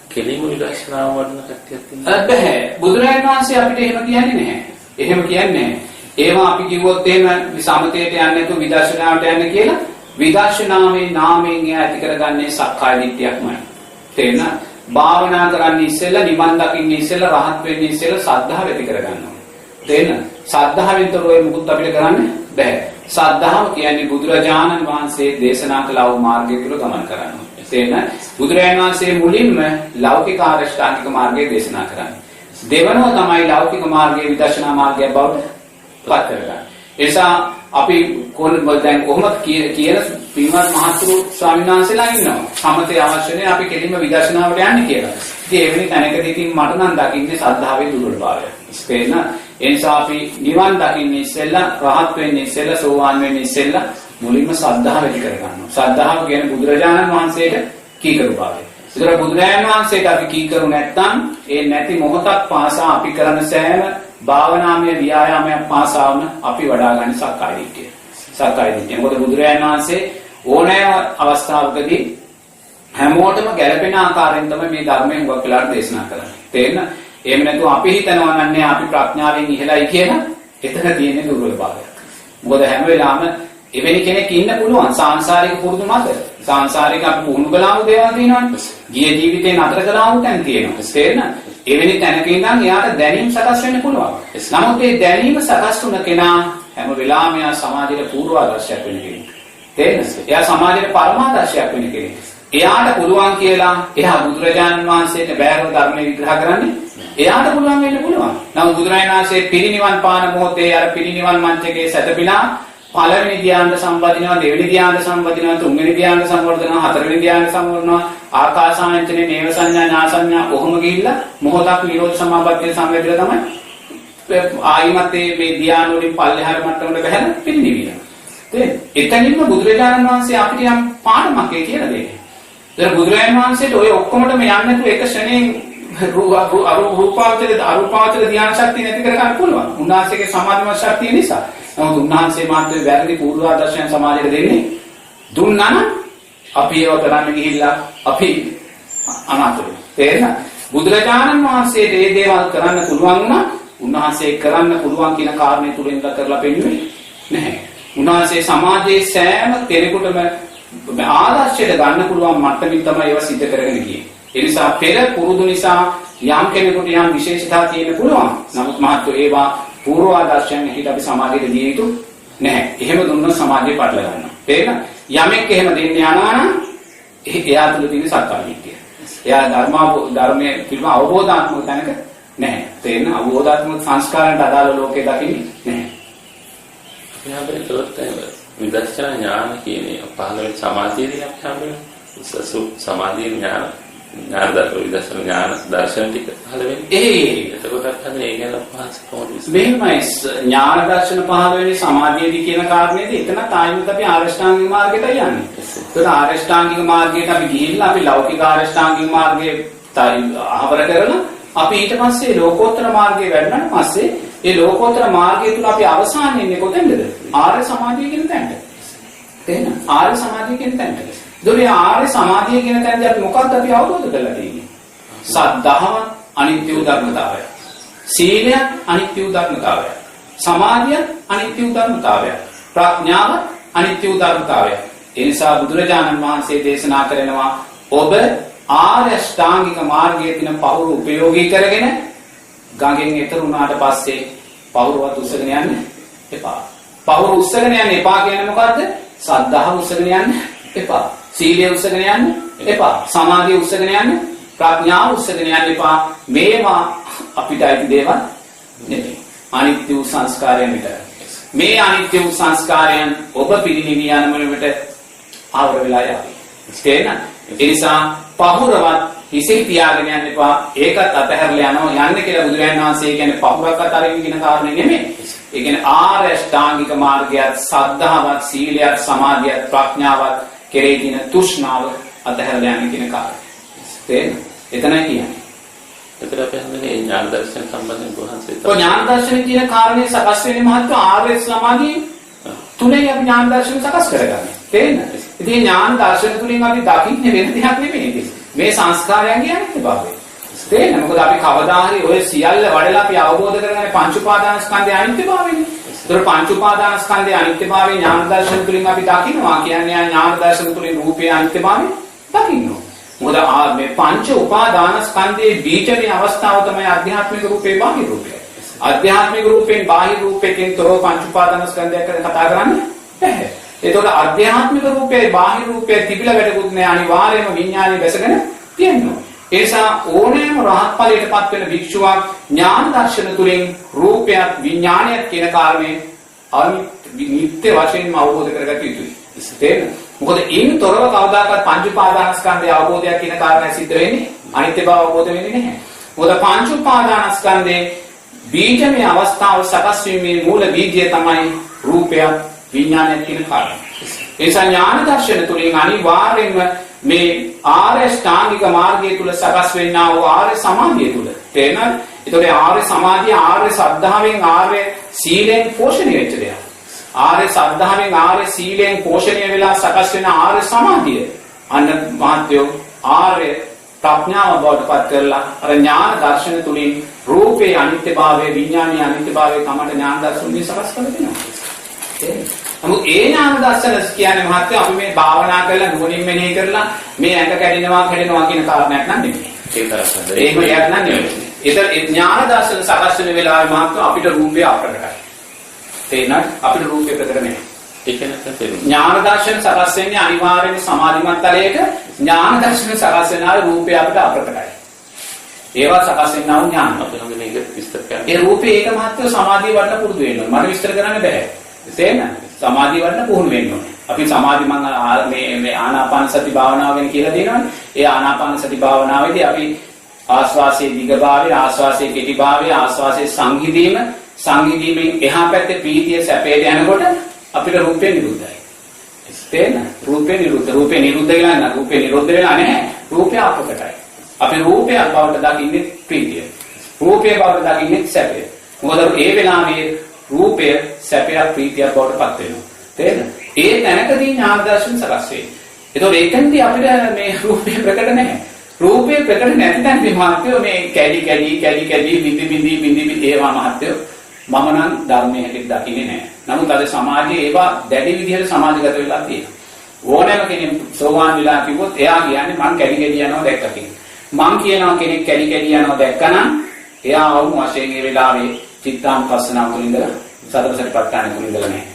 කෙලින්ම විදර්ශනාව වඩන කට්ටියක් තියෙනවා. බෑ. බුදුරජාණන් වහන්සේ අපිට එහෙම කියන්නේ නැහැ. එහෙම කියන්නේ නැහැ. ඒවා අපි කිව්වොත් එහෙම සමතේට යන්නේ නැතුව විදර්ශනාවට යන්න කියලා විදර්ශනාවේ නාමයෙන් ඇති කරගන්නේ සක්කාය දිට්ඨියක්මයි. තේරෙනවද? භාවනා කරන්නේ ඉස්සෙල්ලා නිවන් දකින්නේ ඉස්සෙල්ලා රහත් වෙන්නේ ඉස්සෙල්ලා සද්ධාව ඇති කරගන්නවා. තේරෙනවද? සද්ධාවෙන් තොරව මුකුත් අපිට කරන්න බෑ. සද්ධාව කියන්නේ බුදුරජාණන් වහන්සේ දේශනා කළ වූ මාර්ගය තුල ගමන් කරනවා. තේරෙනවද? බුදුරජාණන් වහන්සේ මුලින්ම ලෞකික ආරෂ්ඨාංගික මාර්ගය දේශනා කරන්නේ. දෙවනව තමයි ලෞකික මාර්ගයේ විදර්ශනා මාර්ගය බවට පත් කරගන්නේ. එසා අපි දැන් කොහොමද කියන පින්වත් මහතුරු ස්වාමීන් වහන්සේලා ඉන්නවා. සමතේ අවශ්‍ය නැහැ අපි කෙලින්ම විදර්ශනාවට යන්නේ කියලා. ඉතින් එවැනි තැනකදී ඉතින් මට නම් දකින්නේ සද්ධාවේ දුර්වලභාවය. තේරෙනවද? ඒ නිසා අපි නිවන් දකින්නේ ඉස්සෙල්ලා රහත් වෙන්නේ ඉස්සෙල්ලා සෝවාන් වෙන්නේ ඉස්සෙල්ලා මුලින්ම සද්ධාව ඇති කරගන්නවා. සද්ධාව කියන්නේ බුදුරජාණන් වහන්සේට කීකරු භාවය. ඒතර බුදුරජාණන් වහන්සේට අපි කීකරු නැත්නම් ඒ නැති මොහොතක් පාසා අපි කරන සෑම භාවනාමය ව්‍යායාමයක් පාසාවම අපි වඩා ගන්න සක්කාය දිට්ඨිය. සක්කාය දිට්ඨිය. මොකද බුදුරජාණන් වහන්සේ ඕනෑම අවස්ථාවකදී හැමෝටම ගැළපෙන ආකාරයෙන් තමයි මේ ධර්මයෙන් වක්ලාට දේශනා කරන්නේ. තේරෙනවද? එහෙම නැතුව අපි හිතනවා නන්නේ අපි ප්‍රඥාවෙන් ඉහළයි කියලා එතන තියෙන දුර්වලභාවයක්. මොකද හැම වෙලාවෙම එවැනි කෙනෙක් ඉන්න පුළුවන් සාංශාරික පුරුදු මත. සාංශාරික අපි පුහුණු කළාම දේවල් තියෙනවනේ. ගිය ජීවිතේ නතර කළාම තැන් තියෙනවා. තේරෙනවද? එවැනි තැනක ඉඳන් එයාට දැනීම සකස් වෙන්න පුළුවන්. නමුත් මේ දැනීම සකස් වුණ කෙනා හැම වෙලාවෙම එයා සමාජයේ පූර්වාදර්ශයක් වෙන්න කෙනෙක්. තේරෙනවද? එයා සමාජයේ පරමාදර්ශයක් වෙන්න කෙනෙක්. එයාට පුළුවන් කියලා එයා බුදුරජාණන් වහන්සේට බෑරව ධර්ම විග්‍රහ කරන්නේ. එයාට පුළුවන් වෙන්න පුළුවන්. නමුත් බුදුරජාණන් වහන්සේ පිරිනිවන් පාන මොහොතේ අර පිරිනිවන් මංචකයේ සැතපීලා පළවෙනි ධ්‍යාන සම්පදිනවා, දෙවෙනි ධ්‍යාන සම්පදිනවා, තුන්වෙනි ධ්‍යාන සම්වර්ධනවා, හතරවෙනි ධ්‍යාන සම්වර්ධනවා, ආකාසායතනේ නේව සංඥා නාසඤ්ඤා කොහොම ගිහිල්ලා මොහොතක් නිරෝධ සමාපත්තිය සම්වැදිලා තමයි ආයිමත් මේ ධ්‍යාන වලින් පල්ලෙහාට මට්ටමකට බහැලා පිරිනිවිලා. තේරෙනවද? එතනින්ම බුදුරජාණන් වහන්සේ අපිට යම් පාඩමක් කියලා දෙන්නේ. ඒතර බුදුරජාණන් වහන්සේට ඔය ඔක්කොමඩම යන්නේ නැතුව එක ශ්‍රේණියෙන් අරූපාවචර ධ්‍යාන ශක්තිය නැති කර ගන්න පුළුවන්. උන්වහන්සේගේ සමාධිමත් ශක්තිය නිසා. නමුත් උන්වහන්සේ මාත්‍රේ වැරදි පූර්වාදර්ශයන් සමාජයට දෙන්නේ දුන්නා නම් අපි ඒව කරන්න ගිහිල්ලා අපි අනාථයි. තේරෙනවද? බුදුරජාණන් වහන්සේට මේ දේවල් කරන්න පුළුවන් වුණා. උන්වහන්සේ කරන්න පුළුවන් කියන කාරණේ තුලින් කරලා පෙන්වන්නේ නැහැ. උන්වහන්සේ සමාජයේ සෑම කෙනෙකුටම ආදර්ශයට ගන්න පුළුවන් මට්ටමින් තමයි ඒවා සිද්ධ කරගෙන ගියේ. ඒ නිසා පෙර පුරුදු නිසා යම් කෙනෙකුට යම් විශේෂතා තියෙන්න පුළුවන්. නමුත් මහත්ව ඒවා පූර්වාදර්ශයන් හිත අපි සමාජයට දිය යුතු නැහැ. එහෙම දුන්නොත් සමාජය පටල ගන්නවා. තේරෙනවද? යමෙක් එහෙම දෙන්න යනවා නම් එයා තුළ තියෙන සක්කාය දිට්ඨිය. එයා ධර්මයේ පිළිබඳ අවබෝධාත්මක තැනක නැහැ. තේරෙනවද? අවබෝධාත්මක සංස්කාරයන්ට අදාළ ලෝකේ දකින්නේ නැහැ. අපි හැබැයි විදර්ශනා ඥාන කියන්නේ පහළ වෙන සමාධියදී අපි හම්බෙන්නේ සමාධිය ඥාන විදර්ශනා ඥාන දර්ශන ටික පහළ වෙන්නේ. එතකොට අපි ඒ ගැන පහසු කොහොමද මෙහෙමයි ඥාන දර්ශන පහළ වෙන්නේ සමාධියදී කියන කාරණේදී එතන තායිමත් අපි ආරෂ්ඨාංගික මාර්ගයට යන්නේ. ඒතකොට ආරෂ්ඨාංගික මාර්ගයට අපි ගිහිල්ලා අපි ලෞකික ආරෂ්ඨාංගික මාර්ගයේ ආවර කරලා අපි ඊට පස්සේ ලෝකෝත්තර මාර්ගයේ වැඩනට පස්සේ ඒ ලෝකෝත්තර මාර්ගය තුල අපි අවසානයේ ඉන්නේ කොතෙන්ද? ආර්ය සමාධිය කියන තැනට. තේරෙනවද? ආර්ය සමාධිය කියන තැනට. දුරිය ආර්ය සමාධිය කියන තැනදී අපි මොකක්ද අපි අවබෝධ කරලා තියෙන්නේ? සද්ධාව අනිත්‍ය ධර්මතාවය. සීලය අනිත්‍ය ධර්මතාවය. සමාධිය අනිත්‍ය ධර්මතාවය. ප්‍රඥාව අනිත්‍ය ධර්මතාවය. ඒ නිසා බුදුරජාණන් වහන්සේ දේශනා කරනවා ඔබ ආර්ය අෂ්ටාංගික මාර්ගයේ තියෙන පවුරු උපයෝගී කරගෙන ගඟෙන් එතර වුණාට පස්සේ පවුරවත් උස්සගෙන යන්න එපා. පවුරු උස්සගෙන යන්න එපා කියන්නේ මොකද්ද? සද්ධාව උස්සගෙන යන්න එපා. සීලය උස්සගෙන යන්න එපා. සමාධිය උස්සගෙන යන්න, ප්‍රඥාව උස්සගෙන යන්න එපා. මේවා අපිට අයිති දේවල් නෙමෙයි. අනිත්‍ය වූ සංස්කාරයන් විතරයි. මේ අනිත්‍ය වූ සංස්කාරයන් ඔබ පිළිනිවි යන මොනකට ආවර වෙලා යයි. තේරෙනවද? ඒ නිසා පහුරවත් හිසේ තියාගෙන යන්න එපා. ඒකත් අතහැරලා යනවා යන්න කියලා බුදුරජාණන් වහන්සේ කියන්නේ පහුරක් අතරින් කියන කාරණේ නෙමෙයි. ඒ කියන්නේ ආර්ය අෂ්ටාංගික මාර්ගයත් සද්ධාවත් සීලයත් සමාධියත් ප්‍රඥාවත් කෙරේ තියෙන තෘෂ්ණාව අතහැරලා යන්න කියන කාරණේ. තේරෙනවද? එතනයි කියන්නේ. ඒතර අපි හඳුනන්නේ ඥාන දර්ශන සම්බන්ධයෙන් කොහොමද? ඔය ඥාන දර්ශන කියන කාරණේ සකස් වෙන්නේ මහත්ව ආර්ය සමාධිය තුනේ අපි ඥාන දර්ශන සකස් කරගන්නේ. තේරෙනවද? ඉතින් ඥාන දර්ශන තුලින් අපි දකින්නේ වෙන දෙයක් නෙමෙයි. මේ සංස්කාරයන්ගේ අනිත්‍යභාවය. තේරෙනවද? මොකද අපි කවදා හරි ඔය සියල්ල වඩලා අපි අවබෝධ කරගන්නේ පංච උපාදානස්කන්ධයේ අනිත්‍යභාවයනේ. ඒතර පංච උපාදානස්කන්ධයේ අනිත්‍යභාවය ඥාන දර්ශන තුලින් අපි දකින්නවා කියන්නේ ඥාන දර්ශන තුලින් රූපේ අනිත්‍යභාවය දකින්නවා. මොකද මේ පංච උපාදානස්කන්ධයේ බීජමය අවස්ථාව තමයි ආධ්‍යාත්මික රූපේ බාහිර රූපය. ආධ්‍යාත්මික රූපෙන් බාහිර රූපයෙන් තොරව පංච උපාදානස්කන්ධයක් ගැන කතා කරන්නේ නැහැ. ඒතකොට ආධ්‍යාත්මික රූපේ බාහිර රූපේ තිබිලා වැඩකුත් නෑ අනිවාර්යයෙන්ම විඥානය වැසගෙන තියෙනවා. ඒ නිසා ඕනෑම රහත් ඵලයටපත් වෙන භික්ෂුවක් ඥාන දර්ශන තුලින් රූපයත් විඥානයත් කියන කාරණේ නිත්‍ය වශයෙන්ම අවබෝධ කරගත යුතුයි. තේරෙනවද? මොකද ඉන් තොරව කවදාකවත් පංච උපාදානස්කන්ධයේ අවබෝධයක් කියන කාරණා සිද්ධ වෙන්නේ අනිත්‍ය බව අවබෝධ වෙන්නේ නැහැ. මොකද පංච උපාදානස්කන්ධයේ බීජමය අවස්ථාව සකස් වීමේ මූල බීජය තමයි රූපයත් විඥානයත් කියන කාරණා. ඒ නිසා ඥාන දර්ශන තුලින් අනිවාර්යෙන්ම මේ ආර්ය ශ්‍රාංගික මාර්ගය තුල සකස් වෙන්නා වූ ආර්ය සමාධිය තුල තේරෙනවද? ඒතකොට ආර්ය සමාධිය ආර්ය ශ්‍රද්ධාවෙන් ආර්ය සීලෙන් පෝෂණය වෙච්ච දෙයක්. ආර්ය ශ්‍රද්ධාවෙන් ආර්ය සීලෙන් පෝෂණය වෙලා සකස් වෙන ආර්ය සමාධිය අන්න මහත්යෝ ආර්ය ප්‍රඥාව බවට පත් කරලා අර ඥාන දර්ශන තුලින් රූපේ අනිත්‍යභාවය විඥානීය අනිත්‍යභාවය තමයි ඥාන දර්ශනයේ සකස් කරගන්නවා. නමුත් ඒ ඥාන දර්ශන කියන්නේ මහත්ය අපි මේ භාවනා කරලා නුවණින් මෙනෙහි කරලා මේ ඇඟ කැඩෙනවා කැඩෙනවා කියන කාරණයක් නෑ නෙමෙයි. ඒක තමයි. ඒක යක් නෑ නෙමෙයි. ඒතර ඥාන දර්ශන සකස් වෙන වෙලාවේ මහත්ය අපිට රූපය අප්‍රකටයි. තේනත් අපිට රූපය ප්‍රකට නෑ. ඒක නැත්නම් ඥාන දර්ශන සකස් වෙන්නේ අනිවාර්යයෙන්ම සමාධිමත් තලයක ඥාන දර්ශන සකස් වෙනාල රූපය අපිට අප්‍රකටයි. ඒවා සකස් වෙනා වූ ඥාන අපිට හොඳ මේක විස්තර කරන්න. ඒ රූපේ ඒක මහත්ය සමාධිය වඩන පුරුදු වෙන්න ඕනේ. මට විස්තර කරන්න බෑ. තේරෙනවද? සමාධිය වඩන පුහුණු වෙන්න ඕනේ. අපි සමාධි මේ ආනාපාන සති භාවනාව ගැන කියලා දෙනවනේ. ඒ ආනාපාන සති භාවනාවේදී අපි ආස්වාසයේ දිගභාවය, ආස්වාසයේ කෙටිභාවය, ආස්වාසයේ සංහිඳීමෙන් එහා පැත්තේ ප්‍රීතිය සැපේට යනකොට අපිට රූපේ නිරුද්ධයි. තේරෙනවද? රූපේ නිරුද්ධ වෙලා නැහැ. රූපේ නිරුද්ධ වෙලා නැහැ. රූපය අපකටයි. අපි රූපය බවට දකින්නේ ප්‍රීතිය. රූපය බවට දකින්නේ සැපය. මොකද ඒ වෙලාවේ රූපය සැපය ප්‍රීතිය බවට පත් වෙනවා. තේරෙනවද? ඒ තැනකදී ඥාන දර්ශන සකස් වෙයි. ඒතකොට ඒකෙන්දී අපිට මේ රූපය ප්‍රකට නැහැ. රූපය ප්‍රකට නැති තැන මේ මහත්යෝ මේ කැඩි බිඳි ඒවා මහත්යෝ මම නම් ධර්මයේ හැටියට දකින්නේ නැහැ. නමුත් අද සමාජයේ ඒවා දැඩි විදිහට සමාජගත වෙලා තියෙනවා. ඕනෑම කෙනෙක් සෝවාන් වෙලා කිව්වොත් එයා කියන්නේ මං කැඩි යනවා දැක්කා කියලා. මං කියනවා කෙනෙක් කැඩි යනවා දැක්කනම් එයා වුණ වශයෙන් ඒ වෙලාවේ චිත්තානුපස්සනාව තුළ ඉඳලා සතර සතිපට්ඨාන තුළ ඉඳලා නැහැ.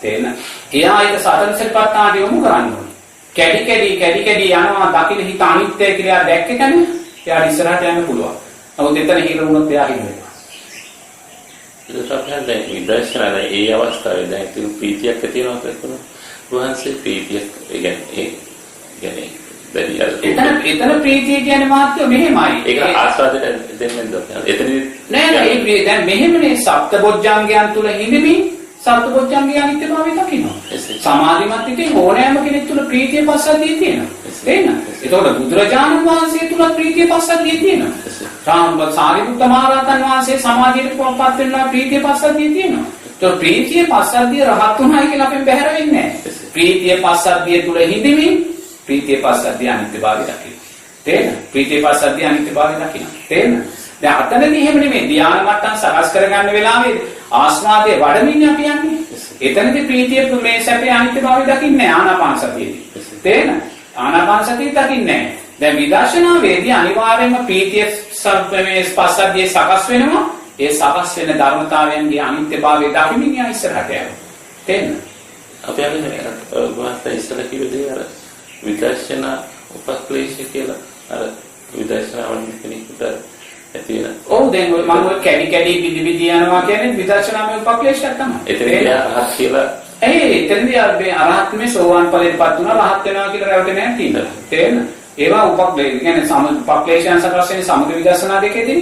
තේරෙනවද? එයා ඒක සතර සතිපට්ඨාන යොමු කරන්න ඕනේ. කැඩි යනවා දකින්න හිත අනිත්‍යයි කියලා දැක්ක කෙනෙක් එයා ඉස්සරහට යන්න පුළුවන්. නමුත් එතන හිර වුණොත් එයා හිර වෙනවා. ඒක තමයි දැන් විදර්ශනා ඒ අවස්ථාවේ දැන් තියෙන ප්‍රීතියක් ඇති වෙනවා කියනවා. වහන්සේ ප්‍රීතියක් එතන ප්‍රීතිය කියන්නේ මාත්‍ය මෙහෙමයි. ඒක ආස්වාදයට දෙන්නෙන්ද? එතනදී නෑ දැන් මෙහෙමනේ සප්තබොජ්ජංගයන් තුල හිඳමින් සප්තබොජ්ජංගය අනිත්‍යභාවය දකිනවා. සමාධිමත් ඉතින් ඕනෑම කෙනෙක් තුල ප්‍රීතිය පස්සද්ධිය තියෙනවා. තේරෙනවද? ඒතකොට බුදුරජාණන් වහන්සේ තුල ප්‍රීතිය පස්සද්ධිය තියෙනවා. සාරිපුත්ත මහරහතන් වහන්සේ සමාධියට පත් වෙනවා ප්‍රීතිය පස්සද්ධිය තියෙනවා. ඒතකොට ප්‍රීතිය පස්සද්ධිය රහත් උනායි කියලා අපෙන් බැහැර වෙන්නේ නෑ. ප්‍රීතිය පස්සද්ධිය තුල හිඳමින් ප්‍රීතිය පස්සද්ධිය අනිත්‍යභාවය දකිනවා. තේරෙනවද? ප්‍රීතිය පස්සද්ධිය අනිත්‍යභාවය දකිනවා. තේරෙනවද? දැන් අතනදී එහෙම නෙමෙයි ධ්‍යාන මට්ටම් සකස් කරගන්න වෙලාවේ ආස්වාදයේ වඩමින් අපි යන්නේ. එතනදී ප්‍රීතිය මේ සැපේ අනිත්‍යභාවය දකින්නේ ආනාපාන සතියේදී. තේරෙනවද? ආනාපාන සතිය දකින්නේ නැහැ. දැන් විදර්ශනාවේදී අනිවාර්යයෙන්ම ප්‍රීතිය සම්ප්‍රමේ පස්සද්ධිය සකස් වෙනවා. ඒ සකස් වෙන ධර්මතාවයන්ගේ අනිත්‍යභාවය දකිමින් යා ඉස්සරහට යනවා. තේරෙනවද? අපි අන්නේ වාස්තව ඉස්සර කිව්වේ අර විදර්ශනා උපක්ලේශ කියලා අර විදර්ශනාවන් කෙනෙකුට ඇති වෙන. ඔව් දැන් මම ඔය කැඩි බිදි යනවා කියන්නේ විදර්ශනාමය උපක්ලේශයක් තමයි. එතනදී අරහත් කියලා එතනදී අරහත් මේ සෝවාන් ඵලයටපත් වුණා රහත් වෙනවා කියලා රැවටෙන්නේ නැහැ තියෙනවා. තේරෙනවද? ඒවා උපක්ලේශ කියන්නේ උපක්ලේශයන් සකස් වෙන සමථ විදර්ශනා දෙකේදී